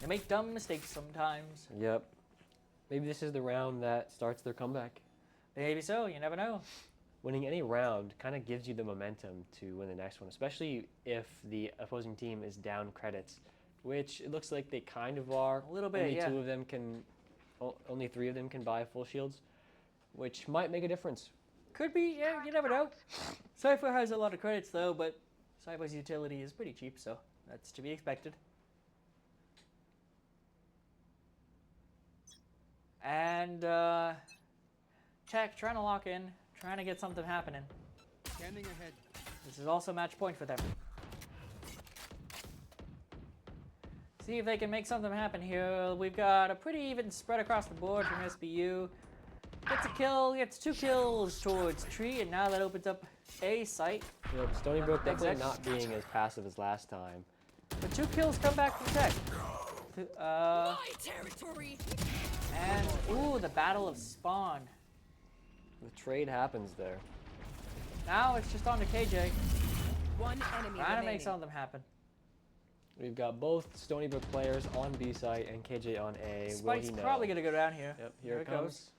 Speaker 1: They make dumb mistakes sometimes.
Speaker 2: Yep. Maybe this is the round that starts their comeback.
Speaker 1: Maybe so, you never know.
Speaker 2: Winning any round kind of gives you the momentum to win the next one, especially if the opposing team is down credits, which it looks like they kind of are.
Speaker 1: A little bit,
Speaker 2: only
Speaker 1: yeah.
Speaker 2: Only 3 of them can buy full shields, which might make a difference.
Speaker 1: Could be, yeah, you never know. Cypher has a lot of credits though, but Cypher's utility is pretty cheap, so that's to be expected. And Tech trying to lock in, trying to get something happening.
Speaker 4: Scanning ahead.
Speaker 1: This is also match point for them. See if they can make something happen here. We've got a pretty even spread across the board from SBU. Gets a kill, gets 2 kills towards Tree, and now that opens up a site.
Speaker 2: Yep, Stony Brook definitely
Speaker 1: Exactly.
Speaker 2: not being as passive as last time.
Speaker 1: But 2 kills come back from Tech.
Speaker 3: My territory.
Speaker 1: And, ooh, the Battle of Spawn.
Speaker 2: The trade happens there.
Speaker 1: Now it's just on to KJ.
Speaker 3: One enemy
Speaker 1: Trying to make
Speaker 3: remaining.
Speaker 1: something happen.
Speaker 2: We've got both Stony Brook players on B site and KJ on A.
Speaker 1: Spike's
Speaker 2: Will he know?
Speaker 1: probably going to go down here.
Speaker 2: Yep, here it
Speaker 1: goes.
Speaker 2: comes.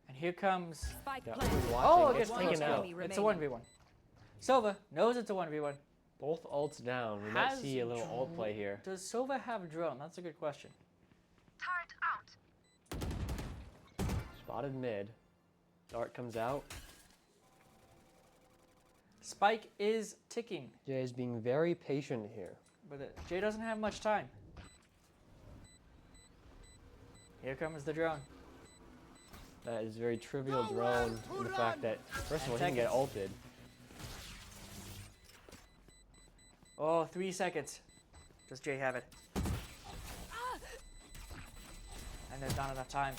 Speaker 1: And here comes...
Speaker 3: Spike
Speaker 2: Yeah,
Speaker 3: planted.
Speaker 2: we're
Speaker 1: Oh,
Speaker 2: watching.
Speaker 1: it gets
Speaker 2: It's
Speaker 3: One
Speaker 2: taken out.
Speaker 3: enemy
Speaker 1: It's a
Speaker 3: remaining.
Speaker 1: 1v1. Sova knows it's a 1v1.
Speaker 2: Both ults down. We might
Speaker 1: Has
Speaker 2: see a little ult play here.
Speaker 1: Does Sova have a drone? That's a good question.
Speaker 2: Spotted mid. Dart comes out.
Speaker 1: Spike is ticking,
Speaker 2: Jay is being very patient here.
Speaker 1: but Jay doesn't have much time. Here comes the drone.
Speaker 2: That is very trivial drone in the fact that, first of all, he can get ulted.
Speaker 1: Oh, 3 seconds. Does Jay have it? And there's not enough time.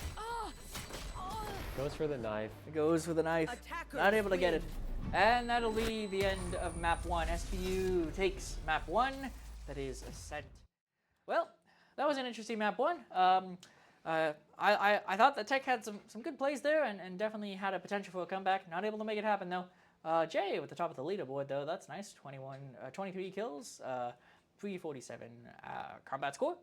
Speaker 2: Goes for the knife.
Speaker 1: It goes for the knife.
Speaker 3: Attackers
Speaker 1: Not able to get it.
Speaker 3: win.
Speaker 1: And that'll be the end of map 1. SPU takes map 1. That is Ascent. Well, that was an interesting map one. I thought that Tech had some good plays there and definitely had a potential for a comeback. Not able to make it happen though. Jay with the top of the leaderboard though. That's nice. 23 kills, 347 combat score.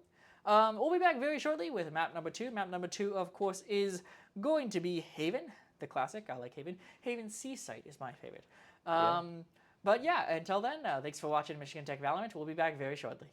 Speaker 1: We'll be back very shortly with map number 2. Map number 2, of course, is going to be Haven, the classic. I like Haven. Haven Seaside is my favorite. But yeah, until then, thanks for watching Michigan Tech Valorant. We'll be back very shortly.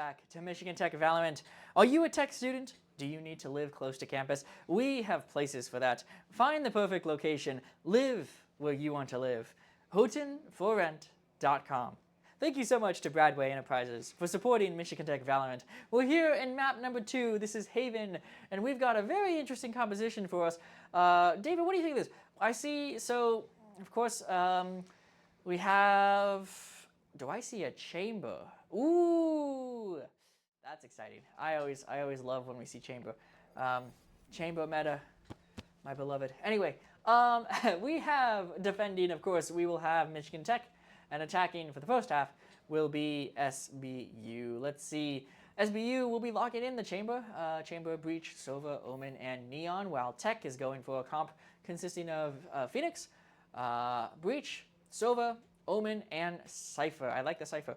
Speaker 1: back to Michigan Tech Valorant. Are you a tech student? Do you need to live close to campus? We have places for that. Find the perfect location. Live where you want to live. HoughtonForRent.com. Thank you so much to Bradway Enterprises for supporting Michigan Tech Valorant. We're here in map number 2. This is Haven, and we've got a very interesting composition for us. David, what do you think of this? I see, so, of course, we have... Do I see a chamber? Ooh, that's exciting. I always love when we see chamber. Chamber meta, my beloved. Anyway, we have defending, of course, we will have Michigan Tech, and attacking for the first half will be SBU. Let's see. SBU will be locking in the chamber. Chamber, Breach, Sova, Omen, and Neon, while Tech is going for a comp consisting of Phoenix, Breach, Sova, Omen, and Cypher. I like the Cypher.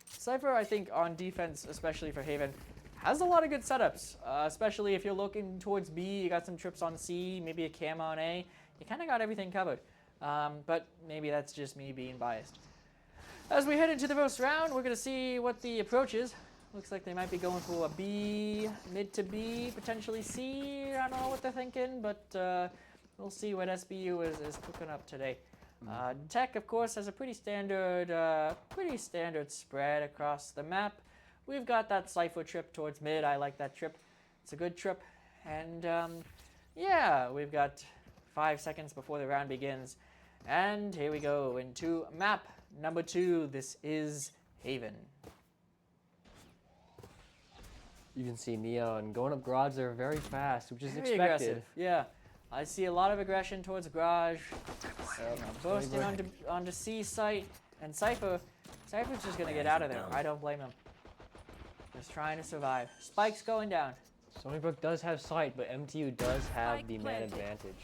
Speaker 1: Cypher, I think, on defense, especially for Haven, has a lot of good setups, especially if you're looking towards B. You got some trips on C, maybe a cam on A. You kind of got everything covered, but maybe that's just me being biased. As we head into the first round, we're going to see what the approach is. Looks like they might be going for a B, mid to B, potentially C. I don't know what they're thinking, but we'll see what SBU is cooking up today. Tech, of course, has a pretty standard spread across the map. We've got that Cypher trip towards mid. I like that trip. It's a good trip. And yeah, we've got 5 seconds before the round begins. And here we go into map number 2. This is Haven.
Speaker 2: You can see Neon going up garage there very fast, which is
Speaker 1: Very
Speaker 2: expected.
Speaker 1: aggressive. Yeah. I see a lot of aggression towards garage. Bursting onto C site. And Cypher's just going to get out of there. I don't blame him. Just trying to survive. Spike's going down.
Speaker 2: Stony Brook does have sight, but MTU does have the man advantage.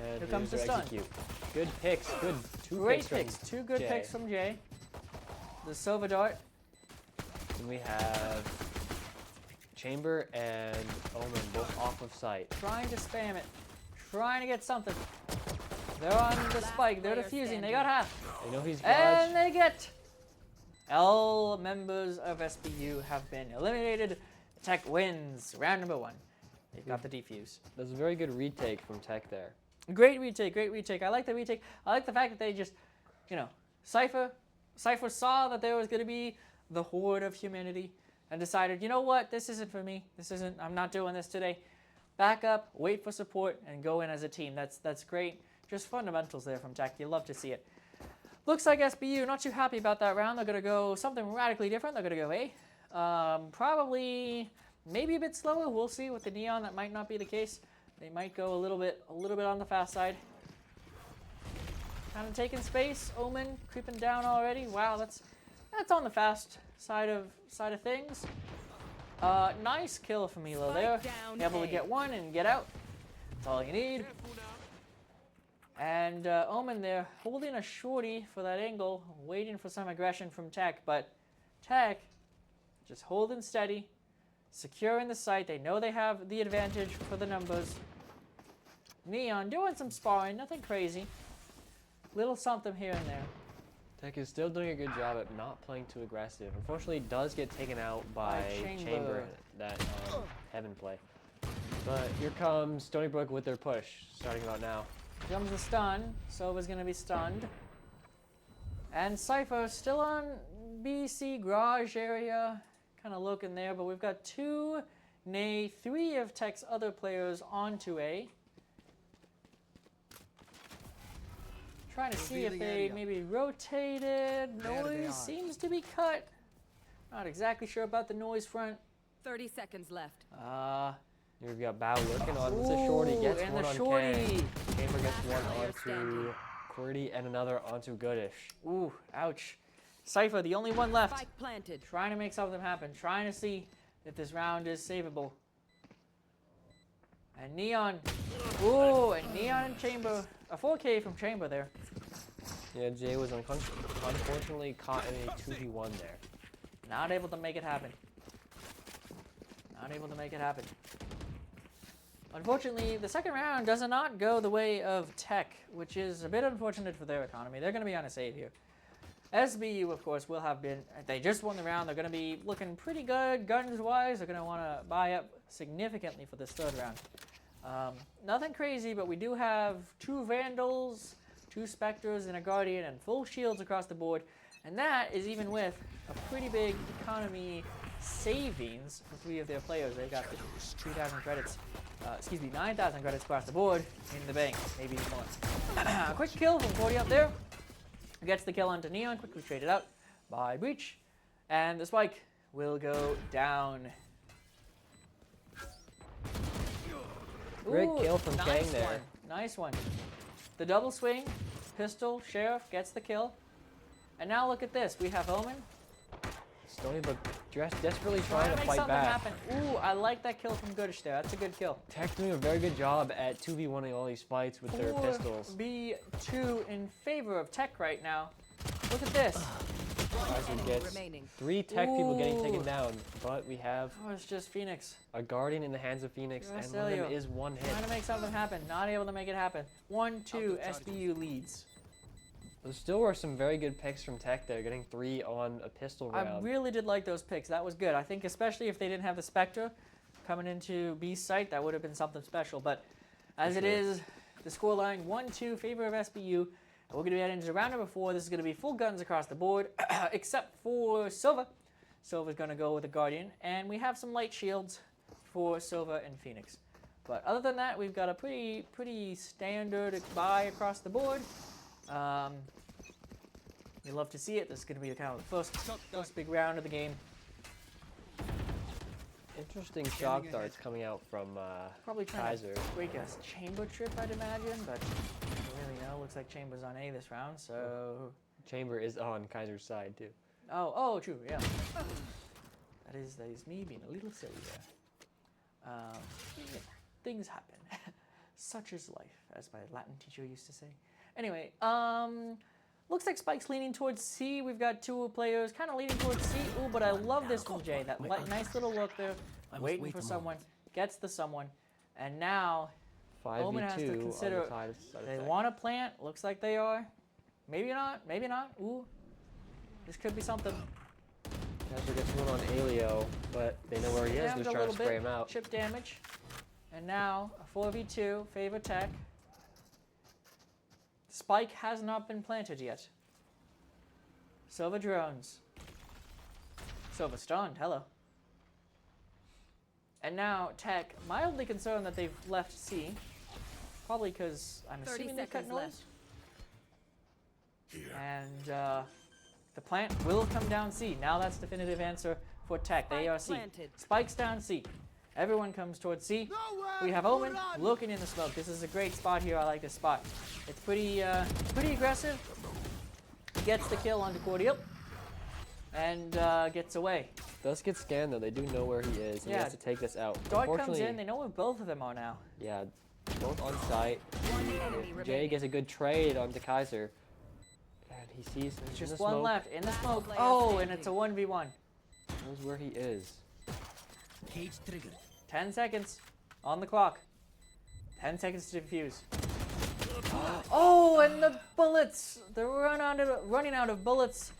Speaker 2: And
Speaker 1: Here comes the
Speaker 2: their
Speaker 1: stun.
Speaker 2: execute. Good picks. Good
Speaker 1: Great
Speaker 2: picks.
Speaker 1: picks. 2 good
Speaker 2: Jay.
Speaker 1: picks from Jay. The Sova Dart.
Speaker 2: And we have Chamber and Omen both off of sight.
Speaker 1: Trying to spam it. Trying to get something. They're on the spike. They're defusing. They got half.
Speaker 2: They know he's garage.
Speaker 1: And they get... All members of SBU have been eliminated. Tech wins. Round number 1. They've got the defuse.
Speaker 2: That's a very good retake from Tech there.
Speaker 1: Great retake, great retake. I like the retake. I like the fact that they just, you know, Cypher saw that there was going to be the horde of humanity and decided, you know what, this isn't for me. I'm not doing this today. Back up, wait for support, and go in as a team. That's great. Just fundamentals there from Tech. You love to see it. Looks like SBU not too happy about that round. They're going to go something radically different. They're going to go A. Probably, maybe a bit slower. We'll see with the Neon. That might not be the case. They might go a little bit on the fast side. Kind of taking space. Omen creeping down already. Wow, that's on the fast side of things. Nice kill from Elo there. Able to get one and get out. That's all you need. And Omen there holding a shorty for that angle, waiting for some aggression from Tech, but Tech just holding steady, securing the site. They know they have the advantage for the numbers. Neon doing some sparring, nothing crazy. Little something here and there.
Speaker 2: Tech is still doing a good job at not playing too aggressive. Unfortunately, does get taken out by Chamber that Heaven play. But here comes Stony Brook with their push, starting about now.
Speaker 1: Here comes the stun. Sova's going to be stunned. And Cypher still on BC garage area. Kind of looking there, but we've got 2, nay 3 of Tech's other players onto A. Trying to see if they maybe rotated. Noise seems to be cut. Not exactly sure about the noise front.
Speaker 3: 30 seconds left.
Speaker 2: Here we've got Bao lurking on. It's a shorty. Gets
Speaker 1: and
Speaker 2: one
Speaker 1: the
Speaker 2: on
Speaker 1: shorty.
Speaker 2: K. Chamber gets one
Speaker 3: Player
Speaker 2: onto
Speaker 3: standing.
Speaker 2: QWERTY and another onto Goodish.
Speaker 1: Ooh, ouch. Cypher, the only one left.
Speaker 3: Spike planted.
Speaker 1: Trying to make something happen. Trying to see if this round is savable. And Neon. Ooh, and Neon and Chamber. A 4K from Chamber there.
Speaker 2: Yeah, Jay was unfortunately caught in a 2v1 there.
Speaker 1: Not able to make it happen. Not able to make it happen. Unfortunately, the second round does not go the way of Tech, which is a bit unfortunate for their economy. They're going to be on a save here. SBU, of course, will have been, they just won the round. They're going to be looking pretty good guns-wise. They're going to want to buy up significantly for this third round. Nothing crazy, but we do have 2 Vandals, 2 Spectres, and a Guardian, and full shields across the board. And that is even with a pretty big economy savings for 3 of their players. They've got 3,000 credits, 9,000 credits across the board in the bank, maybe even more. A quick kill from 40 up there. Gets the kill onto Neon, quickly traded out by Breach. And the spike will go down.
Speaker 2: Great kill from
Speaker 1: nice
Speaker 2: Kang there.
Speaker 1: One. Nice one. The double swing, pistol, Sheriff gets the kill. And now look at this. We have Omen.
Speaker 2: Stony Brook desperately trying to
Speaker 1: make
Speaker 2: fight
Speaker 1: something
Speaker 2: back.
Speaker 1: happen. Ooh, I like that kill from Goodish there. That's a good kill.
Speaker 2: Tech doing a very good job at 2v1ing all these fights with their pistols.
Speaker 1: 4v2 in favor of Tech right now. Look at this.
Speaker 2: Kaiser gets
Speaker 3: remaining.
Speaker 2: 3 Tech people getting
Speaker 1: Ooh.
Speaker 2: taken down, but we have
Speaker 1: Oh, it's just Phoenix.
Speaker 2: a Guardian in the hands of Phoenix,
Speaker 1: Yes,
Speaker 2: and one of them
Speaker 1: Elio.
Speaker 2: is one hit.
Speaker 1: Trying to make something happen. Not able to make it happen. 1-2 SBU leads.
Speaker 2: There still were some very good picks from Tech there, getting 3 on a pistol round.
Speaker 1: I really did like those picks. That was good. I think especially if they didn't have the Spectre coming into B's site, that would have been something special. But as it is, the scoreline 1-2 favor of SBU. And we're going to be heading into round number 4. This is going to be full guns across the board, except for Silva. Silva's going to go with the Guardian. And we have some light shields for Silva and Phoenix. But other than that, we've got a pretty standard buy across the board. We love to see it. This is going to be kind of the first big round of the game.
Speaker 2: Interesting shock darts coming out from
Speaker 1: Probably trying
Speaker 2: Kaiser.
Speaker 1: to break a chamber trip, I'd imagine, but I don't really know. Looks like Chamber's on A this round, so...
Speaker 2: Chamber is on Kaiser's side too.
Speaker 1: Oh, true, yeah. That is me being a little silly there. Yeah, things happen. Such is life, as my Latin teacher used to say. Anyway, looks like Spike's leaning towards C. We've got 2 players kind of leaning towards C. Ooh, but I love this from Jay. That nice little look there, waiting for someone. Gets the someone. And now,
Speaker 2: 5v2
Speaker 1: Omen has to consider,
Speaker 2: on the side of
Speaker 1: they
Speaker 2: Tech.
Speaker 1: want to plant. Looks like they are. Maybe not, maybe not. Ooh, this could be something.
Speaker 2: Kaiser gets one on Alio, but they know where he is. They're
Speaker 1: Damaged
Speaker 2: just
Speaker 1: a
Speaker 2: trying to
Speaker 1: little
Speaker 2: spray
Speaker 1: bit,
Speaker 2: him out.
Speaker 1: chip damage. And now, a 4v2, favor Tech. Spike has not been planted yet. Silva drones. Silva stunned, hello. And now Tech, mildly concerned that they've left C. Probably because I'm
Speaker 3: 30
Speaker 1: assuming they cut
Speaker 3: seconds
Speaker 1: noise. And the plant will come down C. Now that's definitive answer for Tech. They are C.
Speaker 3: planted.
Speaker 1: Spikes down C. Everyone comes towards C. We have Omen looking in the smoke. This is a great spot here. I like this spot. It's pretty aggressive. Gets the kill onto Cordial and gets away.
Speaker 2: Does get scanned though. They do know where he is. And he
Speaker 1: Yeah.
Speaker 2: has to take this out.
Speaker 1: Dart comes
Speaker 2: Unfortunately,
Speaker 1: in. They know where both of them are now.
Speaker 2: yeah, both on site.
Speaker 3: One enemy
Speaker 2: Jay
Speaker 3: remaining.
Speaker 2: gets a good trade onto Kaiser. And he sees him in
Speaker 1: Just
Speaker 2: the
Speaker 1: one
Speaker 2: smoke.
Speaker 1: left in the smoke.
Speaker 3: player
Speaker 1: Oh, and it's a
Speaker 3: standing.
Speaker 1: 1v1.
Speaker 2: Knows where he is.
Speaker 4: Cage triggered.
Speaker 1: 10 seconds on the clock. 10 seconds to defuse. Oh, and the bullets! They're running out of bullets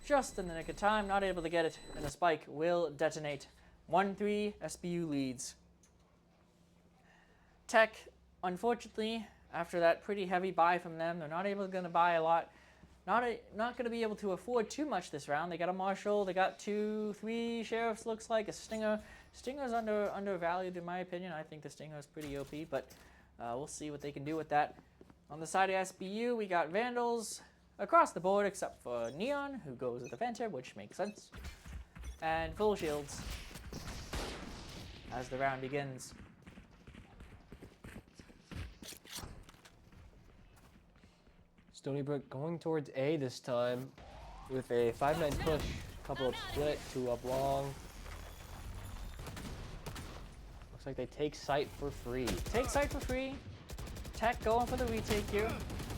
Speaker 1: just in the nick of time. Not able to get it, and the spike will detonate. 1-3, SBU leads. Tech, unfortunately, after that pretty heavy buy from them, they're not going to buy a lot. Not going to be able to afford too much this round. They got a Marshal, they got 2-3 Sheriffs, looks like, a Stinger. Stinger's undervalued in my opinion. I think the Stinger is pretty OP, but we'll see what they can do with that. On the side of SBU, we got Vandals across the board, except for Neon, who goes with the Phantom, which makes sense. And full shields as the round begins.
Speaker 2: Stony Brook going towards A this time with a 5-9 push. Couple of split, 2 up long. Looks like they take site for free.
Speaker 1: Take site for free. Tech going for the retake here.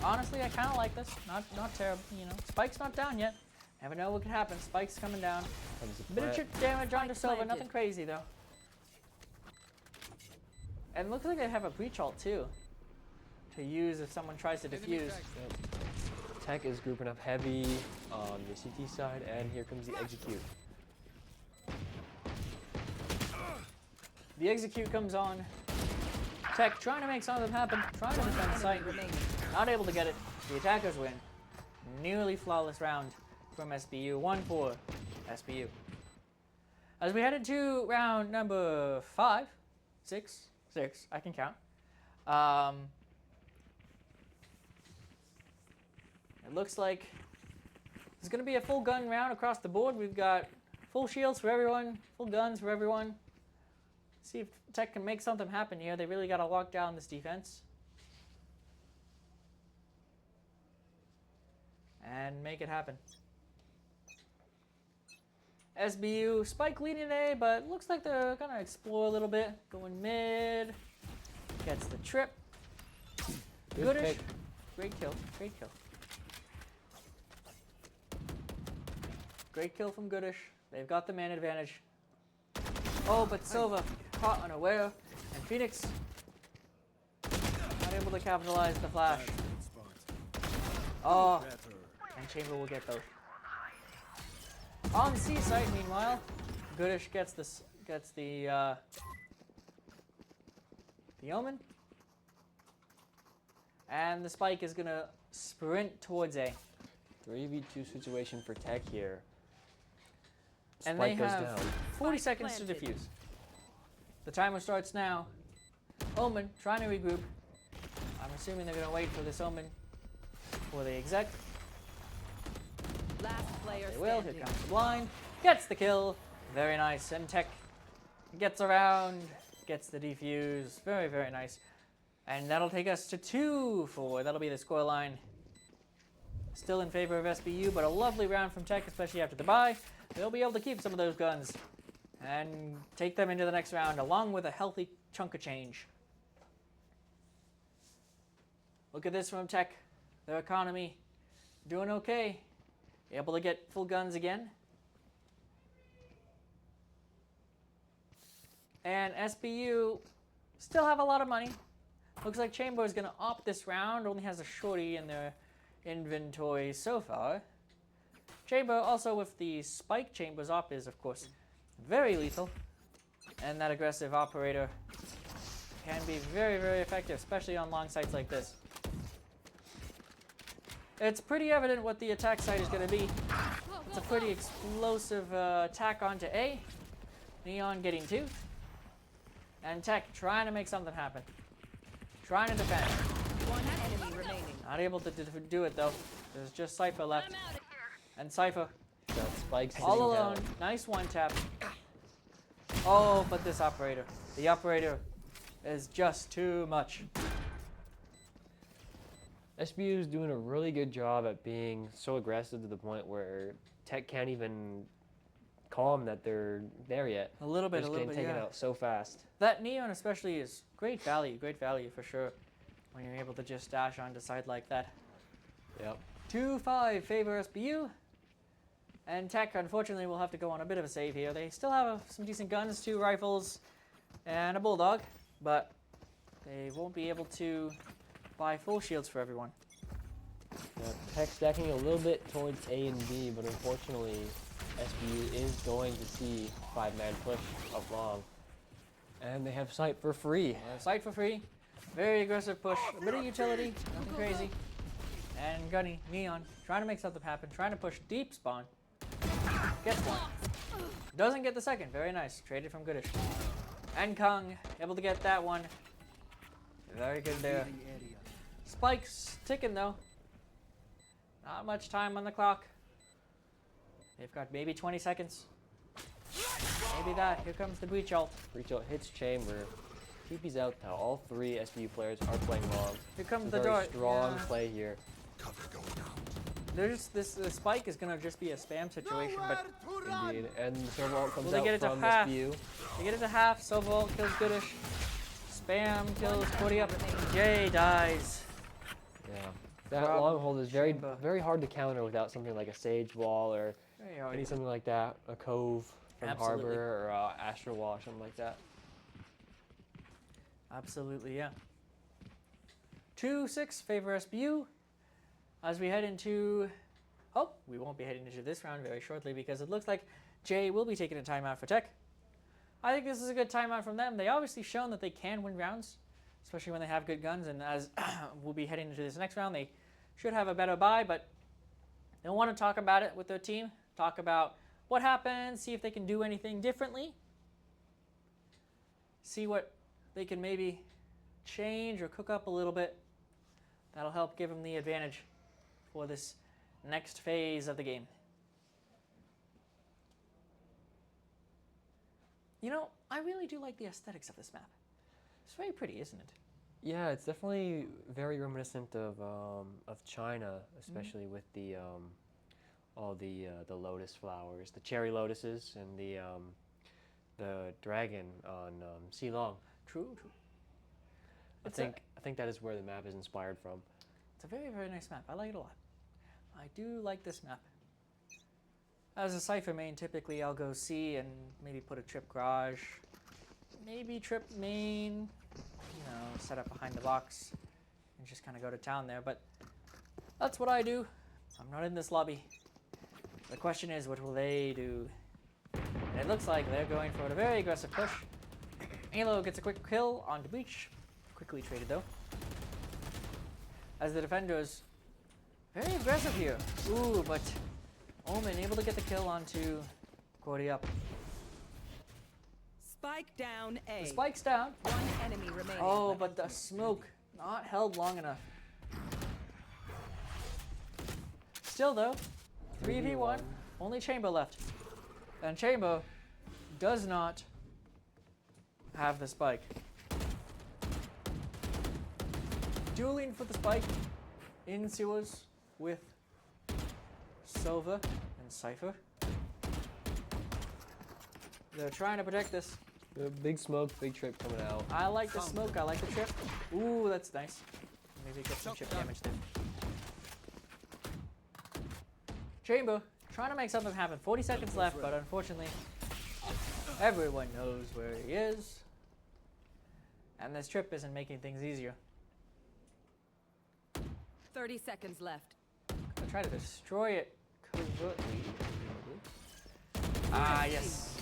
Speaker 1: Honestly, I kind of like this. Not terrible, you know. Spike's not down yet. Never know what could happen. Spike's coming down.
Speaker 2: Comes the
Speaker 1: Bit of
Speaker 2: plant.
Speaker 1: chip damage onto Silva.
Speaker 3: planted.
Speaker 1: Nothing crazy though. And it looks like they have a breach ult too, to use if someone tries to defuse.
Speaker 2: Tech is grouping up heavy on the CT side, and here comes the execute.
Speaker 1: The execute comes on. Tech trying to make something happen, trying to defend site. Not able to get it. The attackers win. Nearly flawless round from SBU. 1-4 SBU. As we head into round number 5, 6, I can count. It looks like it's going to be a full gun round across the board. We've got full shields for everyone, full guns for everyone. See if Tech can make something happen here. They really got to lock down this defense. And make it happen. SBU, Spike leading A, but looks like they're going to explore a little bit. Going mid. Gets the trip. Goodish.
Speaker 2: Pick.
Speaker 1: Great kill. Great kill. Great kill from Goodish. They've got the man advantage. Oh, but Silva caught unaware. And Phoenix not able to capitalize the flash. Oh, and Chamber will get both. On C site, meanwhile, Goodish gets the Omen. And the Spike is gonna sprint towards A.
Speaker 2: 3v2 situation for Tech here.
Speaker 1: And
Speaker 2: Spike
Speaker 1: they
Speaker 2: goes
Speaker 1: have
Speaker 2: down.
Speaker 1: 40 seconds to defuse. The timer starts now. Omen trying to regroup. I'm assuming they're gonna wait for this Omen for the exec.
Speaker 3: Last player
Speaker 1: They will. Here
Speaker 3: standing.
Speaker 1: comes the blind. Gets the kill. Very nice. And Tech gets around, gets the defuse. Very, very nice. And that'll take us to 2-4. That'll be the scoreline. Still in favor of SBU, but a lovely round from Tech, especially after the bye. They'll be able to keep some of those guns and take them into the next round, along with a healthy chunk of change. Look at this from Tech. Their economy doing okay. Able to get full guns again. And SBU still have a lot of money. Looks like Chamber is going to opt this round. Only has a shorty in their inventory so far. Chamber also with the Spike Chamber's op is, of course, very lethal. And that aggressive operator can be very, very effective, especially on long sites like this. It's pretty evident what the attack site is going to be. It's a pretty explosive attack onto A. Neon getting 2. And Tech trying to make something happen. Trying to defend.
Speaker 3: One enemy remaining.
Speaker 1: Not able to do it though. There's just Cypher left. And Cypher
Speaker 2: Got Spikes
Speaker 1: all
Speaker 2: sitting
Speaker 1: alone.
Speaker 2: down.
Speaker 1: Nice one tap. Oh, but this operator. The operator is just too much.
Speaker 2: SBU is doing a really good job at being so aggressive to the point where Tech can't even call them that they're there yet.
Speaker 1: A little bit,
Speaker 2: They're
Speaker 1: a
Speaker 2: just
Speaker 1: little
Speaker 2: getting
Speaker 1: bit,
Speaker 2: taken
Speaker 1: yeah.
Speaker 2: out so fast.
Speaker 1: That Neon especially is great value for sure. When you're able to just dash onto side like that.
Speaker 2: Yep.
Speaker 1: 2-5 favor SBU. And Tech, unfortunately, will have to go on a bit of a save here. They still have some decent guns, 2 rifles and a bulldog, but they won't be able to buy full shields for everyone.
Speaker 2: Yep. Tech stacking a little bit towards A and B, but unfortunately, SBU is going to see 5-man push up long. And they have sight for free.
Speaker 1: Sight for free. Very aggressive push. A bit of utility, nothing crazy. And Gunny, Neon, trying to make something happen, trying to push deep spawn. Gets one. Doesn't get the second. Very nice. Traded from Goodish. And Kung, able to get that one. Very good there. Spike's ticking though. Not much time on the clock. They've got maybe 20 seconds. Maybe that. Here comes the breach ult.
Speaker 2: Breach out hits Chamber. TP's out now. All 3 SBU players are playing long.
Speaker 1: Here comes
Speaker 2: It's
Speaker 1: the
Speaker 2: a very
Speaker 1: dart.
Speaker 2: strong
Speaker 1: Yeah.
Speaker 2: play here.
Speaker 1: There's this Spike is gonna just be a spam situation, but
Speaker 2: Indeed. And the server ult comes
Speaker 1: will they
Speaker 2: out
Speaker 1: get it to
Speaker 2: from
Speaker 1: half?
Speaker 2: SBU.
Speaker 1: They get it to half. Sobol kills Goodish. Spam kills 40 up. Jay dies.
Speaker 2: Yeah. That
Speaker 1: Rob
Speaker 2: long hold is very,
Speaker 1: Chamber.
Speaker 2: very hard to counter without something like a Sage Wall or
Speaker 1: Very hard.
Speaker 2: something like that. A Cove from
Speaker 1: Absolutely.
Speaker 2: Harbor or Astro Wall or something like that.
Speaker 1: Absolutely, yeah. 2-6 favor SBU. as we head into... Oh, we won't be heading into this round very shortly because it looks like Jay will be taking a timeout for Tech. I think this is a good timeout from them. They obviously shown that they can win rounds, especially when they have good guns. And as we'll be heading into this next round, they should have a better buy, but they'll want to talk about it with their team, talk about what happened, see if they can do anything differently, see what they can maybe change or cook up a little bit. That'll help give them the advantage for this next phase of the game. You know, I really do like the aesthetics of this map. It's very pretty, isn't it?
Speaker 2: Yeah, it's definitely very reminiscent of China, especially with the all the lotus flowers, the cherry lotuses, and the dragon on Silong.
Speaker 1: True, true.
Speaker 2: I think that is where the map is inspired from.
Speaker 1: It's a very, very nice map. I like it a lot. I do like this map. As a Cypher main, typically I'll go C and maybe put a trip garage, maybe trip main, you know, set up behind the box and just kind of go to town there. But that's what I do. I'm not in this lobby. The question is, what will they do? And it looks like they're going for a very aggressive push. Halo gets a quick kill on the breach. Quickly traded though. As the defenders, very aggressive here. Ooh, but Omen able to get the kill onto Cordy up.
Speaker 3: Spike down A.
Speaker 1: The spike's down.
Speaker 3: One enemy remaining.
Speaker 1: Oh, but the smoke not held long enough. Still though, 3v1, only Chamber left. And Chamber does not have the spike. Dueling for the spike in sewers with Sova and Cypher. They're trying to protect this.
Speaker 2: The big smoke, big trip coming out.
Speaker 1: I like the smoke, I like the trip. Ooh, that's nice. Maybe get some chip damage there. Chamber trying to make something happen. 40 seconds left, but unfortunately, everyone knows where he is. And this trip isn't making things easier.
Speaker 3: 30 seconds left.
Speaker 1: Gonna try to destroy it covertly. Ah, yes.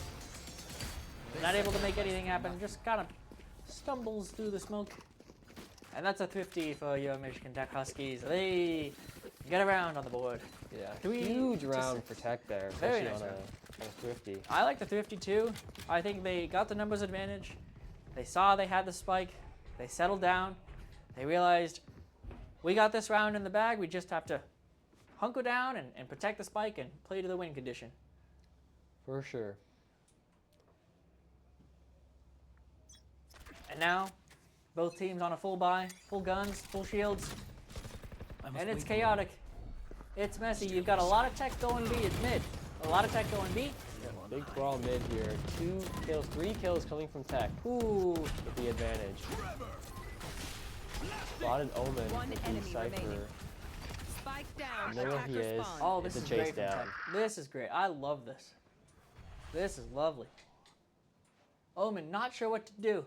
Speaker 1: Not able to make anything happen, just kind of stumbles through the smoke. And that's a thrifty for your Michigan Tech Huskies. They get around on the board.
Speaker 2: Yeah, huge round for Tech there,
Speaker 1: Very
Speaker 2: especially
Speaker 1: nice
Speaker 2: on a thrifty.
Speaker 1: I like the thrifty too. I think they got the numbers advantage. They saw they had the spike. They settled down. They realized, we got this round in the bag. We just have to hunker down and protect the spike and play to the win condition.
Speaker 2: For sure.
Speaker 1: And now, both teams on a full buy, full guns, full shields. And it's chaotic. It's messy. You've got a lot of Tech going B. It's mid. A lot of Tech going B.
Speaker 2: Big brawl mid here. 2 kills, 3 kills coming from Tech.
Speaker 1: Ooh.
Speaker 2: With the advantage. Spotted Omen
Speaker 3: One
Speaker 2: with
Speaker 3: enemy
Speaker 2: the Cypher.
Speaker 3: remaining. Spike down.
Speaker 2: I know where he
Speaker 3: Attacker
Speaker 2: is.
Speaker 3: spawn.
Speaker 1: Oh, this
Speaker 2: It's
Speaker 1: is
Speaker 2: a chase
Speaker 1: great from
Speaker 2: down.
Speaker 1: Tech. This is great. I love this. This is lovely. Omen, not sure what to do.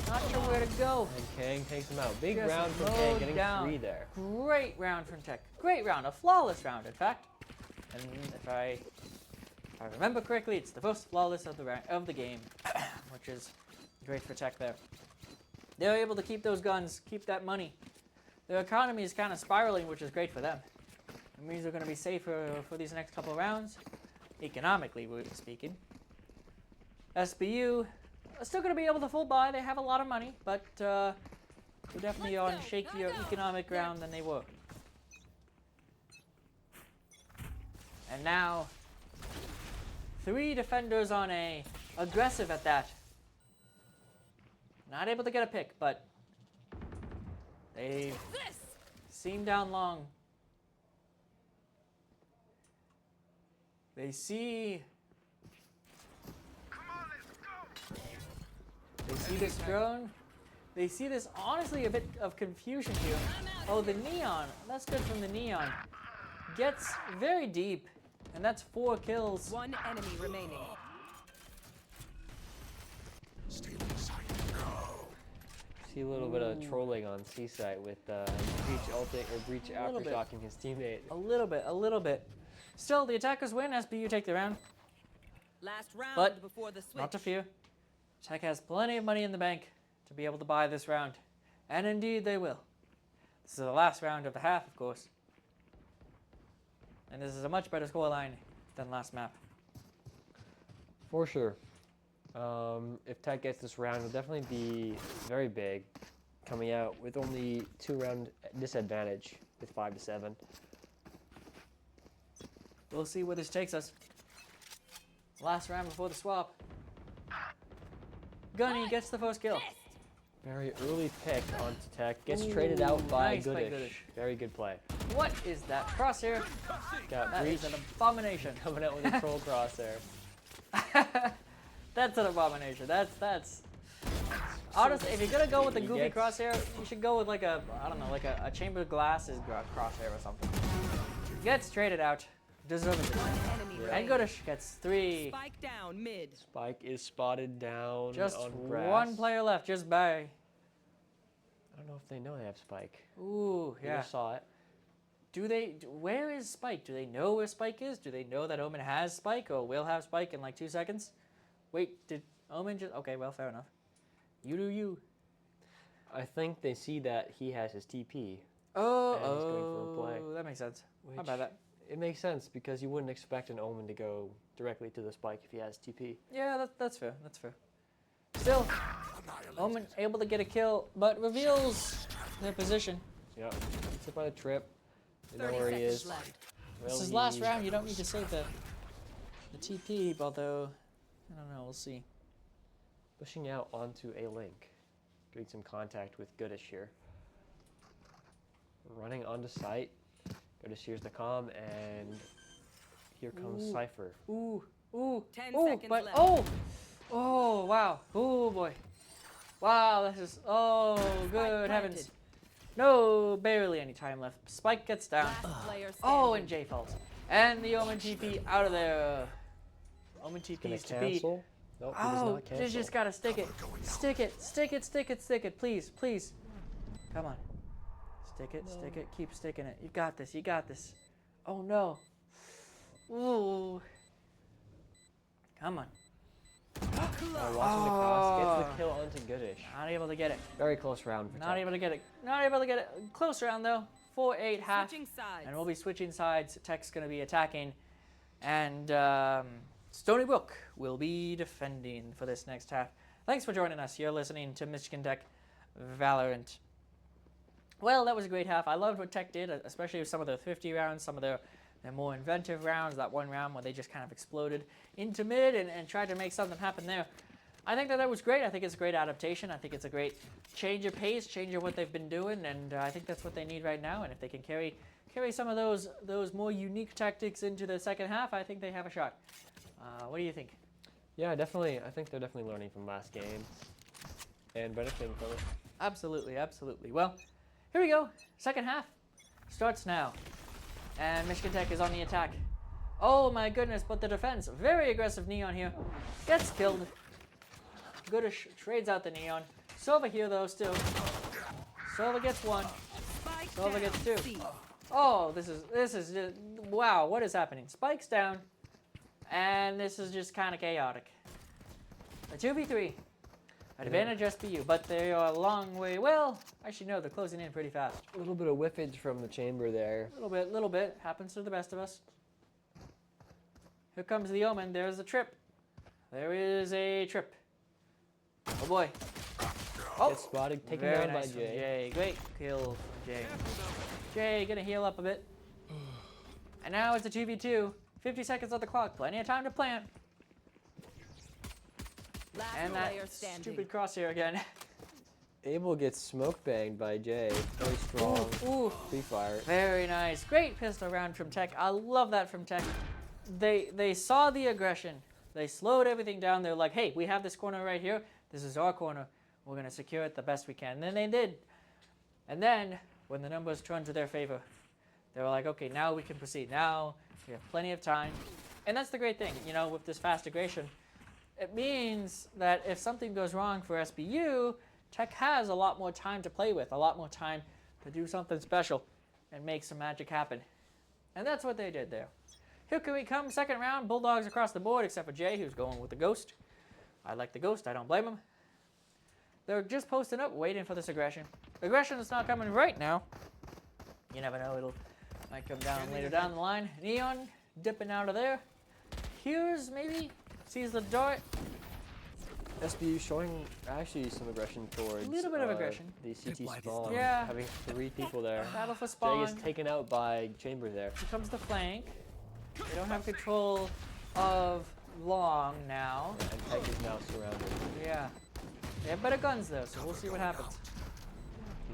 Speaker 1: Not sure where to go.
Speaker 2: And Kang takes him out. Big
Speaker 1: Just
Speaker 2: round from Kang,
Speaker 1: mowed
Speaker 2: getting
Speaker 1: down.
Speaker 2: 3 there.
Speaker 1: Great round from Tech. Great round. A flawless round, in fact. And if I remember correctly, it's the first flawless of the game, which is great for Tech there. They're able to keep those guns, keep that money. Their economy is kind of spiraling, which is great for them. It means they're going to be safer for these next couple of rounds, economically speaking. SBU are still going to be able to full buy. They have a lot of money, but they're definitely on shakier economic ground than they were. And now, 3 defenders on A, aggressive at that. Not able to get a pick, but they seem down long. They see this drone. They see this, honestly, a bit of confusion here. Oh, the neon. That's good from the neon. Gets very deep, and that's 4 kills.
Speaker 3: One enemy remaining.
Speaker 2: See a little bit of trolling on C-site with Breach ulting or Breach
Speaker 1: little bit.
Speaker 2: aftershocking his teammate.
Speaker 1: A little bit. Still, the attackers win. SBU take the round.
Speaker 3: Last round
Speaker 1: But
Speaker 3: before the switch.
Speaker 1: not to fear. Tech has plenty of money in the bank to be able to buy this round. And indeed they will. This is the last round of the half, of course. And this is a much better scoreline than last map.
Speaker 2: For sure. If Tech gets this round, it'll definitely be very big, coming out with only 2-round disadvantage with 5 to 7.
Speaker 1: We'll see where this takes us. Last round before the swap. Gunny gets the first kill.
Speaker 2: Very early pick onto Tech. Gets traded out by
Speaker 1: nice by
Speaker 2: Goodish.
Speaker 1: Goodish.
Speaker 2: Very good play.
Speaker 1: What is that crosshair?
Speaker 2: Got
Speaker 1: That
Speaker 2: Breach
Speaker 1: is an abomination.
Speaker 2: coming out with a troll crosshair.
Speaker 1: That's an abomination. That's. Honestly, if you're gonna go with the
Speaker 2: He
Speaker 1: goofy
Speaker 2: gets-
Speaker 1: crosshair, you should go with like a, I don't know, like a chamber glasses crosshair or something. Gets traded out. Deservedly.
Speaker 3: Enemy
Speaker 1: And
Speaker 3: remaining.
Speaker 1: Goodish gets 3.
Speaker 3: Spike down mid.
Speaker 2: Spike is spotted down
Speaker 1: Just
Speaker 2: on grass.
Speaker 1: one player left. Just by.
Speaker 2: I don't know if they know they have Spike.
Speaker 1: Ooh,
Speaker 2: They
Speaker 1: yeah.
Speaker 2: just saw it.
Speaker 1: Do they? Where is Spike? Do they know where Spike is? Do they know that Omen has Spike or will have Spike in like 2 seconds? Wait, did Omen just? Okay, well, fair enough. You do you.
Speaker 2: I think they see that he has his TP.
Speaker 1: Oh,
Speaker 2: And he's going for a play.
Speaker 1: that makes sense. How
Speaker 2: Which
Speaker 1: about that?
Speaker 2: It makes sense because you wouldn't expect an Omen to go directly to the Spike if he has TP.
Speaker 1: Yeah, that's fair. That's fair. Still, Omen able to get a kill, but reveals their position.
Speaker 2: Yep. It's hit by the trip. They know
Speaker 3: 30
Speaker 2: where he
Speaker 3: seconds
Speaker 2: is.
Speaker 3: left.
Speaker 1: This
Speaker 2: Well,
Speaker 1: is last
Speaker 2: he-
Speaker 1: round. You don't need to save the TP, although I don't know. We'll see.
Speaker 2: Pushing out onto a link. Getting some contact with Goodish here. Running onto site. Goodish hears the comm, and here comes
Speaker 1: Ooh.
Speaker 2: Cypher.
Speaker 1: Ooh,
Speaker 3: 10
Speaker 1: ooh,
Speaker 3: seconds
Speaker 1: but
Speaker 3: left.
Speaker 1: oh, wow, oh boy, wow, this is good
Speaker 3: planted.
Speaker 1: heavens. No, barely any time left. Spike gets down.
Speaker 3: Last player
Speaker 1: Oh,
Speaker 3: standing.
Speaker 1: and J falls, and the Omen TP out of there. Omen TP
Speaker 2: Gonna
Speaker 1: is to be.
Speaker 2: cancel. Nope, he does
Speaker 1: Oh,
Speaker 2: not cancel.
Speaker 1: you just gotta stick it. Stick it, stick it, stick it, stick it, please, please. Come on. Stick it, stick it, keep sticking it. You got this, you got this. Oh no. Ooh. Come on.
Speaker 2: Watching the cross, gets the kill onto Goodish.
Speaker 1: Not able to get it.
Speaker 2: Very close round for
Speaker 1: Not
Speaker 2: Tech.
Speaker 1: able to get it. Not able to get it. Close round though. 4-8 half.
Speaker 3: Switching sides.
Speaker 1: And we'll be switching sides. Tech's gonna be attacking. And Stony Brook will be defending for this next half. Thanks for joining us. You're listening to Michigan Tech Valorant. Well, that was a great half. I loved what Tech did, especially with some of their 50 rounds, some of their more inventive rounds, that one round where they just kind of exploded into mid and tried to make something happen there. I think that was great. I think it's a great adaptation. I think it's a great change of pace, change of what they've been doing, and I think that's what they need right now. And if they can carry some of those more unique tactics into the second half, I think they have a shot. What do you think?
Speaker 2: Yeah, definitely. I think they're definitely learning from last game and benefiting from it.
Speaker 1: Absolutely, absolutely. Well, here we go. Second half starts now. And Michigan Tech is on the attack. Oh my goodness, but the defense, very aggressive Neon here. Gets killed. Goodish trades out the Neon. Sova here though still. Sova gets one.
Speaker 3: Spike
Speaker 1: Sova
Speaker 3: down
Speaker 1: gets two.
Speaker 3: C.
Speaker 1: Oh, this is just, wow, what is happening? Spike's down. And this is just kind of chaotic. A 2v3. Advantage SBU, but they are a long way. Well, actually no, they're closing in pretty fast.
Speaker 2: A little bit of whiffage from the chamber there.
Speaker 1: Little bit. Happens to the best of us. Here comes the Omen. There's a trip. There is a trip. Oh boy. Oh,
Speaker 2: Gets spotted, taken
Speaker 1: very
Speaker 2: down
Speaker 1: nice
Speaker 2: by
Speaker 1: from
Speaker 2: Jay.
Speaker 1: Jay. Great kill from Jay. Jay gonna heal up a bit. And now it's a 2v2. 50 seconds on the clock. Plenty of time to plant.
Speaker 3: Last
Speaker 1: And
Speaker 3: player
Speaker 1: that
Speaker 3: standing.
Speaker 1: stupid crosshair again.
Speaker 2: Abel gets smoke banged by Jay. Very strong.
Speaker 1: Ooh.
Speaker 2: Free fire.
Speaker 1: Very nice. Great pistol round from Tech. I love that from Tech. They saw the aggression. They slowed everything down. They're like, hey, we have this corner right here. This is our corner. We're going to secure it the best we can. And then they did. And then, when the numbers turned to their favor, they were like, okay, now we can proceed. Now we have plenty of time. And that's the great thing, you know, with this fast aggression. It means that if something goes wrong for SBU, Tech has a lot more time to play with, a lot more time to do something special and make some magic happen. And that's what they did there. Here can we come, second round, Bulldogs across the board, except for Jay, who's going with the Ghost. I like the Ghost, I don't blame him. They're just posting up, waiting for this aggression. Aggression is not coming right now. You never know, it'll might come down later down the line. Neon dipping out of there. Here's maybe, sees the dart.
Speaker 2: SBU showing actually some aggression towards
Speaker 1: A little bit of aggression.
Speaker 2: the CT
Speaker 4: Playfly
Speaker 2: spawn.
Speaker 1: Yeah.
Speaker 2: Having 3 people there.
Speaker 1: Battle for
Speaker 2: Jay
Speaker 1: spawn.
Speaker 2: is taken out by Chamber there.
Speaker 1: Here comes the flank. They don't have control of long now.
Speaker 2: Yeah, and Tech is now surrounded.
Speaker 1: Yeah. They have better guns though, so we'll see what happens.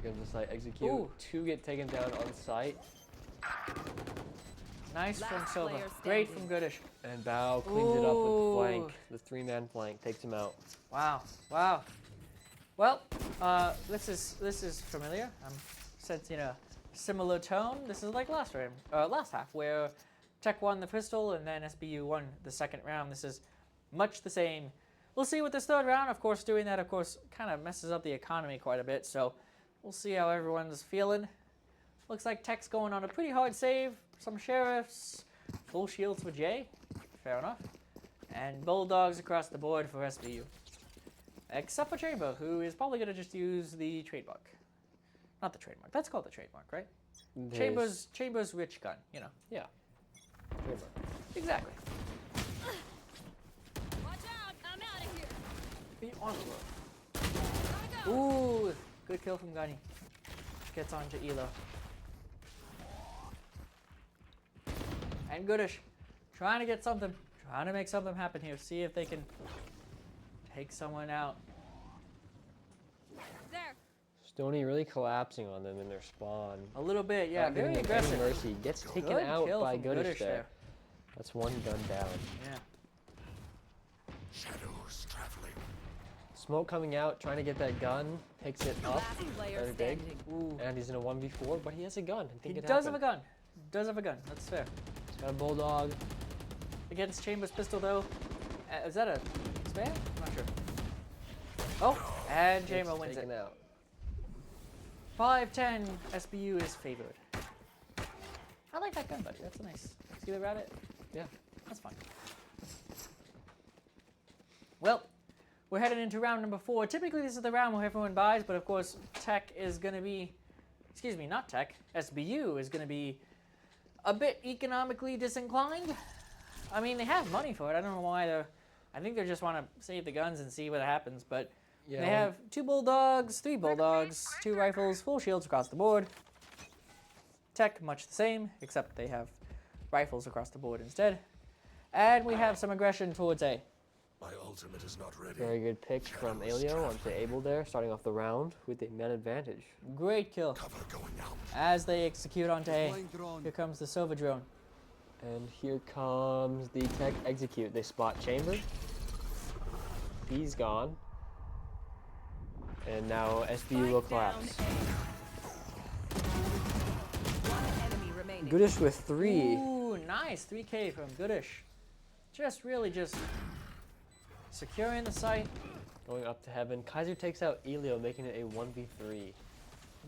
Speaker 2: Here comes the site execute.
Speaker 1: Ooh.
Speaker 2: 2 get taken down on site.
Speaker 1: Nice from
Speaker 3: Last
Speaker 1: Silva.
Speaker 3: player
Speaker 1: Great
Speaker 3: standing.
Speaker 1: from Goodish.
Speaker 2: And Bao cleans it up with
Speaker 1: Ooh.
Speaker 2: flank. The 3-man flank takes him out.
Speaker 1: Wow. Wow. Well, this is familiar. I'm sensing a similar tone. This is like last half, where Tech won the pistol and then SBU won the second round. This is much the same. We'll see with this third round. Of course, doing that, of course, kind of messes up the economy quite a bit. So we'll see how everyone's feeling. Looks like Tech's going on a pretty hard save. Some sheriffs, full shields for Jay. Fair enough. And Bulldogs across the board for SBU. Except for Chamber, who is probably going to just use the trademark. Not the trademark. That's called the trademark, right?
Speaker 2: His-
Speaker 1: Chamber's rich gun, you know.
Speaker 2: Yeah. Chamber.
Speaker 1: Exactly.
Speaker 3: Watch out! I'm out of here.
Speaker 1: Be on the road. Ooh, good kill from Gunny. Gets onto Elo. And Goodish, trying to get something, trying to make something happen here. See if they can take someone out.
Speaker 3: There.
Speaker 2: Stony really collapsing on them in their spawn.
Speaker 1: A little bit, yeah,
Speaker 2: Not giving
Speaker 1: very
Speaker 2: them any
Speaker 1: aggressive.
Speaker 2: mercy. Gets taken
Speaker 1: Good
Speaker 2: out
Speaker 1: kill
Speaker 2: by
Speaker 1: from
Speaker 2: Goodish there.
Speaker 1: there.
Speaker 2: That's 1 gun down.
Speaker 1: Yeah.
Speaker 4: Shadows traveling.
Speaker 2: Smoke coming out, trying to get that gun. Picks it up.
Speaker 3: Last player
Speaker 2: Very big.
Speaker 3: standing.
Speaker 1: Ooh.
Speaker 2: And he's in a 1v4, but he has a gun. I think
Speaker 1: He
Speaker 2: it
Speaker 1: does have a
Speaker 2: happened.
Speaker 1: gun. Does have a gun. That's fair.
Speaker 2: He's got a Bulldog.
Speaker 1: Against Chamber's pistol, though. Is that a spam? I'm not sure. Oh, and Chamber
Speaker 2: Gets
Speaker 1: wins
Speaker 2: taken
Speaker 1: it.
Speaker 2: out.
Speaker 1: 5-10. SBU is favored. I like that gun, buddy. That's a nice. See the rabbit?
Speaker 2: Yeah.
Speaker 1: That's fine. Well, we're heading into round number 4. Typically, this is the round where everyone buys, but of course, Tech is going to be. Excuse me, not Tech. SBU is going to be a bit economically disinclined. I mean, they have money for it. I don't know why they're. I think they just want to save the guns and see what happens. But
Speaker 2: Yeah.
Speaker 1: they have 2 Bulldogs, 3 Bulldogs, 2 rifles, full shields across the board. Tech, much the same, except they have rifles across the board instead. And we have some aggression towards A.
Speaker 4: My ultimate is not ready.
Speaker 2: Very good pick from Alio onto Abel there, starting off the round with a man advantage.
Speaker 1: Great kill.
Speaker 4: Cover going out.
Speaker 1: As they execute onto A.
Speaker 4: Deploying drone.
Speaker 1: Here comes the Silva drone.
Speaker 2: And here comes the Tech execute. They spot Chamber. He's gone. And now SBU will
Speaker 3: Spike down
Speaker 2: collapse.
Speaker 3: A. One enemy remaining.
Speaker 2: Goodish with 3.
Speaker 1: Ooh, nice. 3K from Goodish. Just really just securing the site.
Speaker 2: Going up to heaven. Kaiser takes out Elio, making it a 1v3.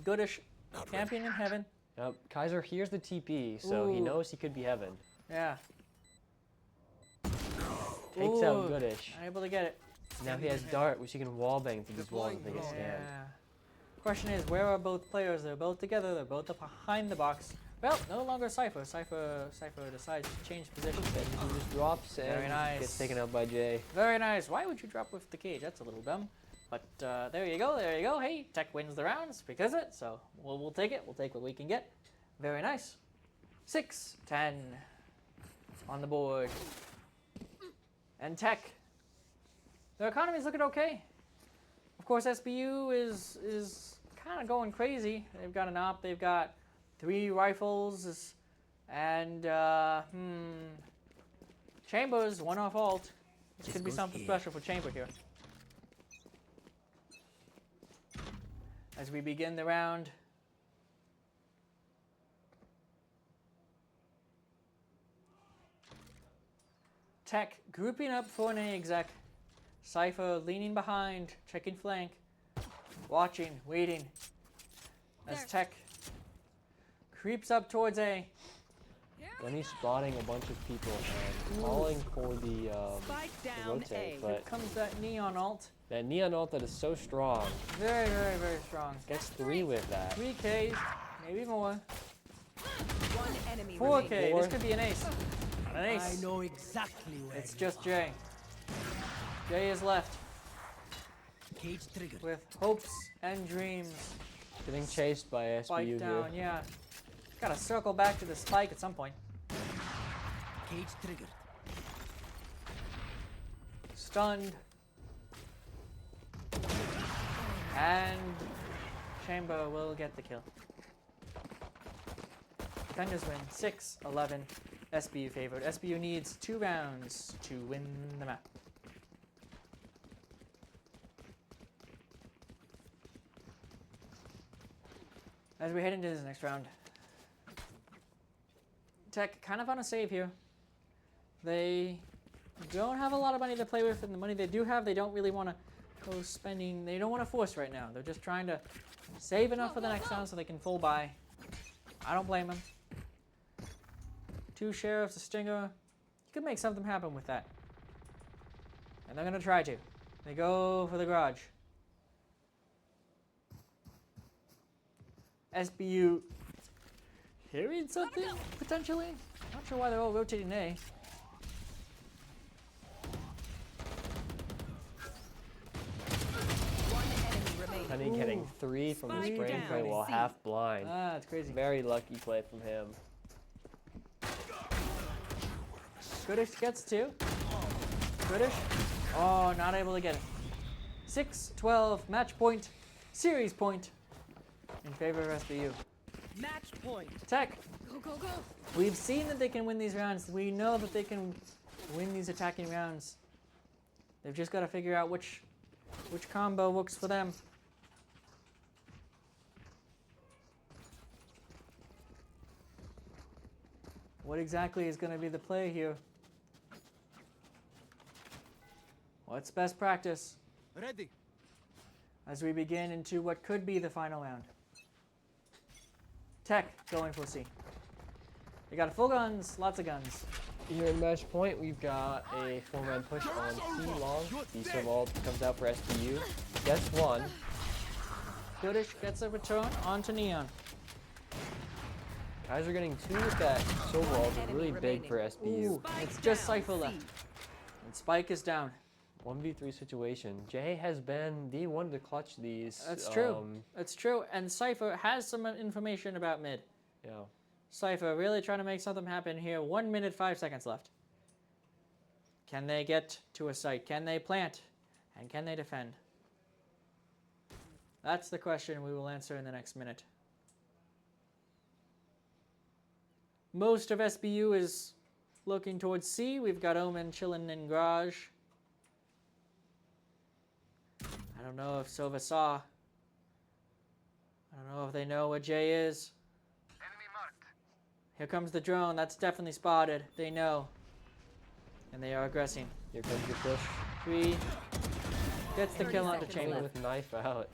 Speaker 1: Goodish,
Speaker 4: Not
Speaker 1: champion in heaven.
Speaker 2: Now, Kaiser hears the TP, so he
Speaker 1: Ooh.
Speaker 2: knows he could be heaven.
Speaker 1: Yeah.
Speaker 2: Takes out
Speaker 1: Ooh,
Speaker 2: Goodish.
Speaker 1: Unable to get it.
Speaker 2: Now he has Dart, which he can wallbang through these walls if they can
Speaker 1: Yeah.
Speaker 2: stand.
Speaker 1: Question is, where are both players? They're both together. They're both up behind the box. Well, no longer Cypher. Cypher decides to change positions.
Speaker 2: He just drops and
Speaker 1: Very nice.
Speaker 2: gets taken out by Jay.
Speaker 1: Very nice. Why would you drop with the cage? That's a little dumb. But there you go. There you go. Hey, Tech wins the rounds because of it. So we'll take it. We'll take what we can get. Very nice. 6-10 on the board. And Tech. Their economy's looking okay. Of course, SBU is kind of going crazy. They've got an op. They've got 3 rifles. And, Chambers, 1 off alt. This could be something special for Chamber here. As we begin the round. Tech grouping up for an A exec. Cypher leaning behind, checking flank. watching, waiting, as
Speaker 3: There.
Speaker 1: Tech creeps up towards A.
Speaker 2: Then he's spotting a bunch of people and calling for the
Speaker 3: Spike down
Speaker 2: rotate,
Speaker 3: A.
Speaker 2: but
Speaker 1: Comes that Neon ult.
Speaker 2: that neon ult that is so strong
Speaker 1: Very, very, very strong.
Speaker 2: gets 3 with that.
Speaker 1: 3 Ks, maybe more.
Speaker 3: One enemy
Speaker 1: 4
Speaker 3: remaining.
Speaker 1: K,
Speaker 2: Four.
Speaker 1: this could be an ace. An
Speaker 5: I
Speaker 1: ace.
Speaker 5: know exactly where
Speaker 1: It's
Speaker 5: you
Speaker 1: just
Speaker 5: are.
Speaker 1: Jay. Jay is left
Speaker 5: Cage triggered.
Speaker 1: with hopes and dreams.
Speaker 2: Getting chased by SBU
Speaker 1: Spike
Speaker 2: here.
Speaker 1: down, yeah. Gotta circle back to the spike at some point.
Speaker 5: Cage triggered.
Speaker 1: Stunned. And Chamber will get the kill. Defenders win 6-11. SBU favored. SBU needs 2 rounds to win the map. As we head into this next round, Tech kind of on a save here. They don't have a lot of money to play with, and the money they do have, they don't really want to go spending. They don't want to force right now. They're just trying to save enough for the next round so they can full buy. I don't blame them. 2 sheriffs, a stinger. You could make something happen with that. And they're going to try to. They go for the garage. SBU hearing something, potentially? Not sure why they're all rotating A.
Speaker 3: One enemy remaining.
Speaker 2: Honey getting 3 from the
Speaker 3: Spike
Speaker 2: spring
Speaker 3: down.
Speaker 2: play while
Speaker 3: C.
Speaker 2: half blind.
Speaker 1: Ah, it's crazy.
Speaker 2: Very lucky play from him.
Speaker 1: Goodish gets 2. Goodish. Oh, not able to get it. 6-12, match point, series point in favor of SBU.
Speaker 3: Match point.
Speaker 1: Tech,
Speaker 3: Go, go, go.
Speaker 1: we've seen that they can win these rounds. We know that they can win these attacking rounds. They've just got to figure out which combo works for them. What exactly is going to be the play here? What's best practice
Speaker 5: Ready.
Speaker 1: as we begin into what could be the final round? Tech going for C. They got full guns, lots of guns.
Speaker 2: Here in match point, we've got a 4-man push on C long. Decent ult comes out for SBU. Gets 1.
Speaker 1: Goodish gets a return onto Neon.
Speaker 2: Guys are getting 2 with that silver ult. Is really big for SBU.
Speaker 1: Ooh, it's just
Speaker 3: down,
Speaker 1: Cypher
Speaker 3: C.
Speaker 1: left. And Spike is down.
Speaker 2: 1v3 situation. Jay has been the one to clutch these.
Speaker 1: That's true. That's true. And Cypher has some information about mid.
Speaker 2: Yeah.
Speaker 1: Cypher really trying to make something happen here. 1 minute, 5 seconds left. Can they get to a site? Can they plant? And can they defend? That's the question we will answer in the next minute. Most of SBU is looking towards C. We've got Omen chilling in garage. I don't know if Sova saw. I don't know if they know what J is. Here comes the drone. That's definitely spotted. They know. And they are aggressing.
Speaker 2: Here comes the push.
Speaker 1: 3. Gets the
Speaker 3: 30
Speaker 1: kill onto
Speaker 3: seconds
Speaker 1: Chamber.
Speaker 3: left.
Speaker 2: With knife out.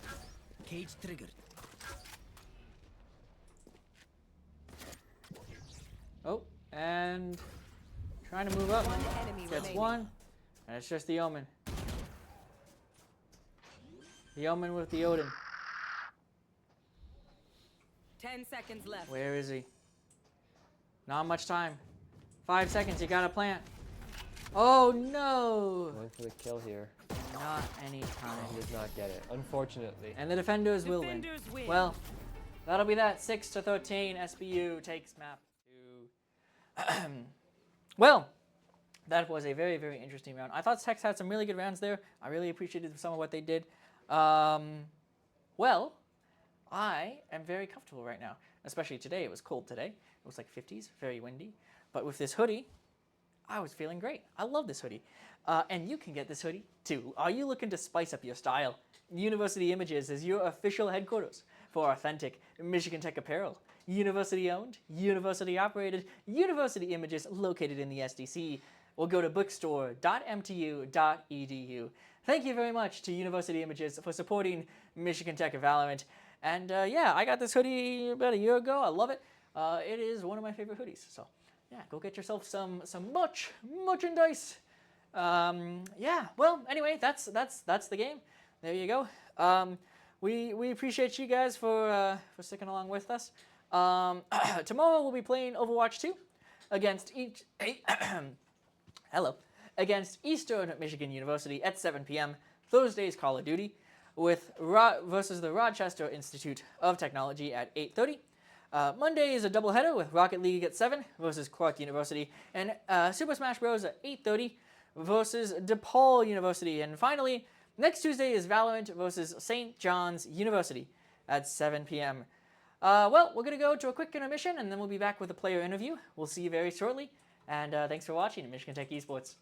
Speaker 5: Cage triggered.
Speaker 1: Oh, and trying to move up.
Speaker 3: One enemy
Speaker 1: Gets
Speaker 3: remaining.
Speaker 1: 1. And it's just the Omen. The Omen with the Odin.
Speaker 3: 10 seconds left.
Speaker 1: Where is he? Not much time. 5 seconds. You gotta plant. Oh no!
Speaker 2: Going for the kill here.
Speaker 1: Not any time.
Speaker 2: He does not get it, unfortunately.
Speaker 1: And the defenders will win.
Speaker 3: Defenders win.
Speaker 1: Well, that'll be that. 6-13. SBU takes map 2. Well, that was a very, very interesting round. I thought Tex had some really good rounds there. I really appreciated some of what they did. Well, I am very comfortable right now, especially today. It was cold today. It was like 50s, very windy. But with this hoodie, I was feeling great. I love this hoodie. And you can get this hoodie too. Are you looking to spice up your style? University Images is your official headquarters for authentic Michigan Tech apparel. University owned, university operated, University Images located in the SDC. or go to bookstore.mtu.edu. Thank you very much to University Images for supporting Michigan Tech Valorant. And yeah, I got this hoodie about a year ago. I love it. It is one of my favorite hoodies. So yeah, go get yourself some merchandise. Yeah, well, anyway, that's the game. There you go. We appreciate you guys for sticking along with us. Tomorrow we'll be playing Overwatch 2 against against Eastern Michigan University at 7 p.m. Thursday's Call of Duty versus the Rochester Institute of Technology at 8:30. Monday is a doubleheader with Rocket League at 7 versus Clark University, and Super Smash Bros. At 8:30 versus DePaul University. And finally, next Tuesday is Valorant versus St. John's University at 7 p.m. Well, we're going to go to a quick intermission, and then we'll be back with a player interview. We'll see you very shortly, and thanks for watching Michigan Tech Esports.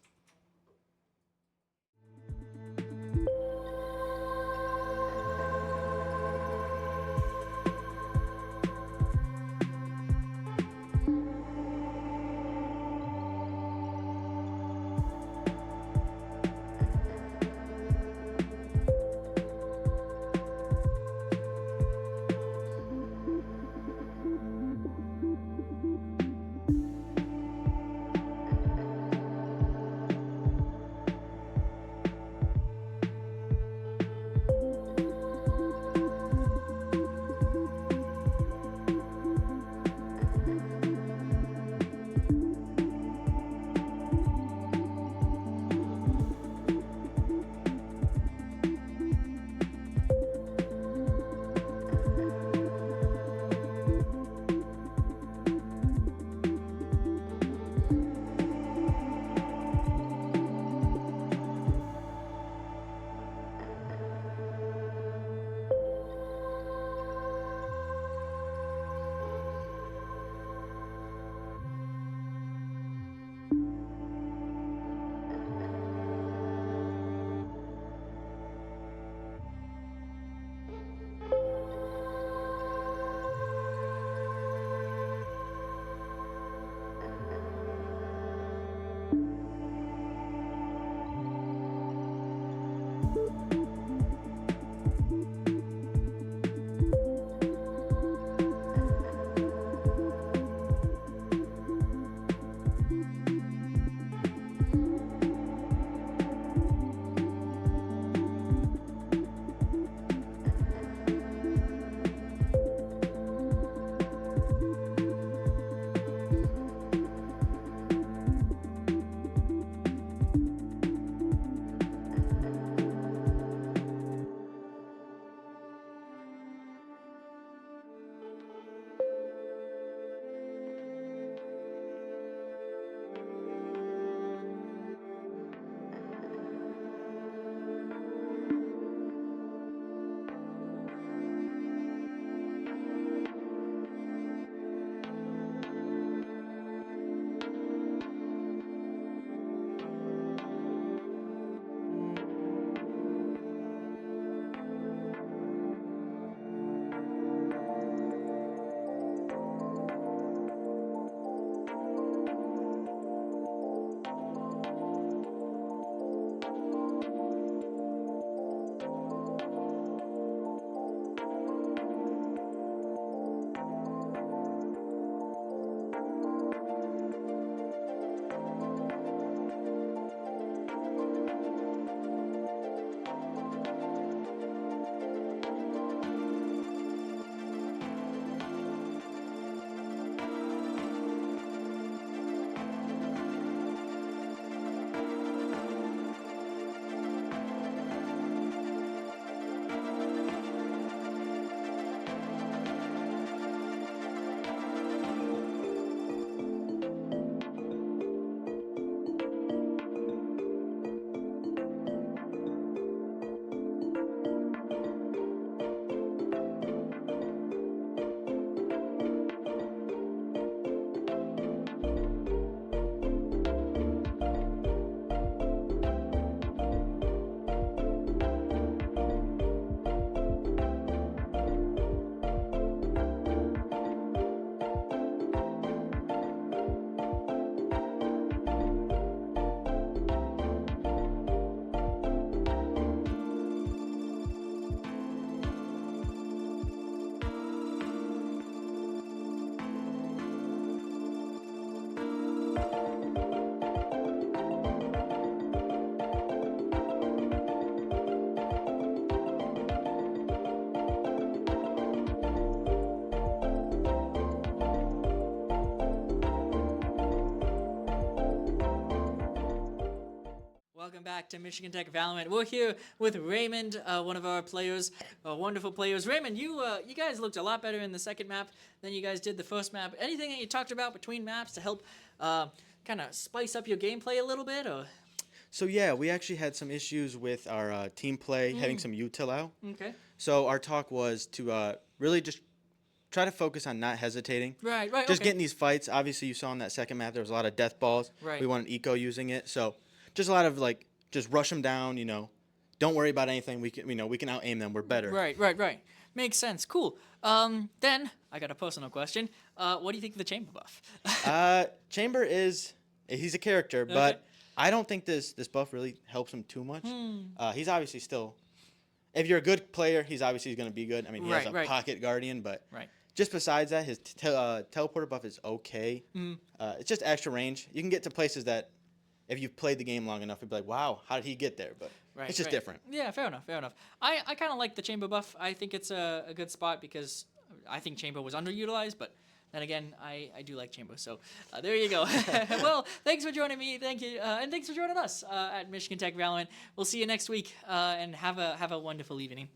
Speaker 1: welcome back to Michigan Tech Valorant. We're here with Raymond, one of our players, wonderful players. Raymond, you guys looked a lot better in the second map than you guys did the first map. Anything that you talked about between maps to help kind of spice up your gameplay a little bit, or?
Speaker 6: So yeah, we actually had some issues with our team play, having some util out.
Speaker 1: Okay.
Speaker 6: So our talk was to really just try to focus on not hesitating.
Speaker 1: Right.
Speaker 6: Just
Speaker 1: okay.
Speaker 6: getting these fights. Obviously, you saw in that second map there was a lot of death balls.
Speaker 1: Right.
Speaker 6: We wanted eco using it, so just a lot of like just rush them down. Don't worry about anything. We can out aim them. We're better.
Speaker 1: Right. Makes sense. Cool. Then I got a personal question. What do you think of the chamber buff?
Speaker 6: Chamber he's a character, but I don't think this buff really helps him too much. He's obviously still, if you're a good player, he's obviously going to be good. I mean, he has a pocket guardian, but just besides that, his teleporter buff is okay. It's just extra range. You can get to places that, if you've played the game long enough, you'd be like, wow, how did he get there? But it's just different.
Speaker 1: Yeah, fair enough. I kind of like the chamber buff. I think it's a good spot because I think chamber was underutilized, but then again, I do like chamber. So there you go. Well, thanks for joining me. Thank you. And thanks for joining us at Michigan Tech Valorant. We'll see you next week and have a wonderful evening.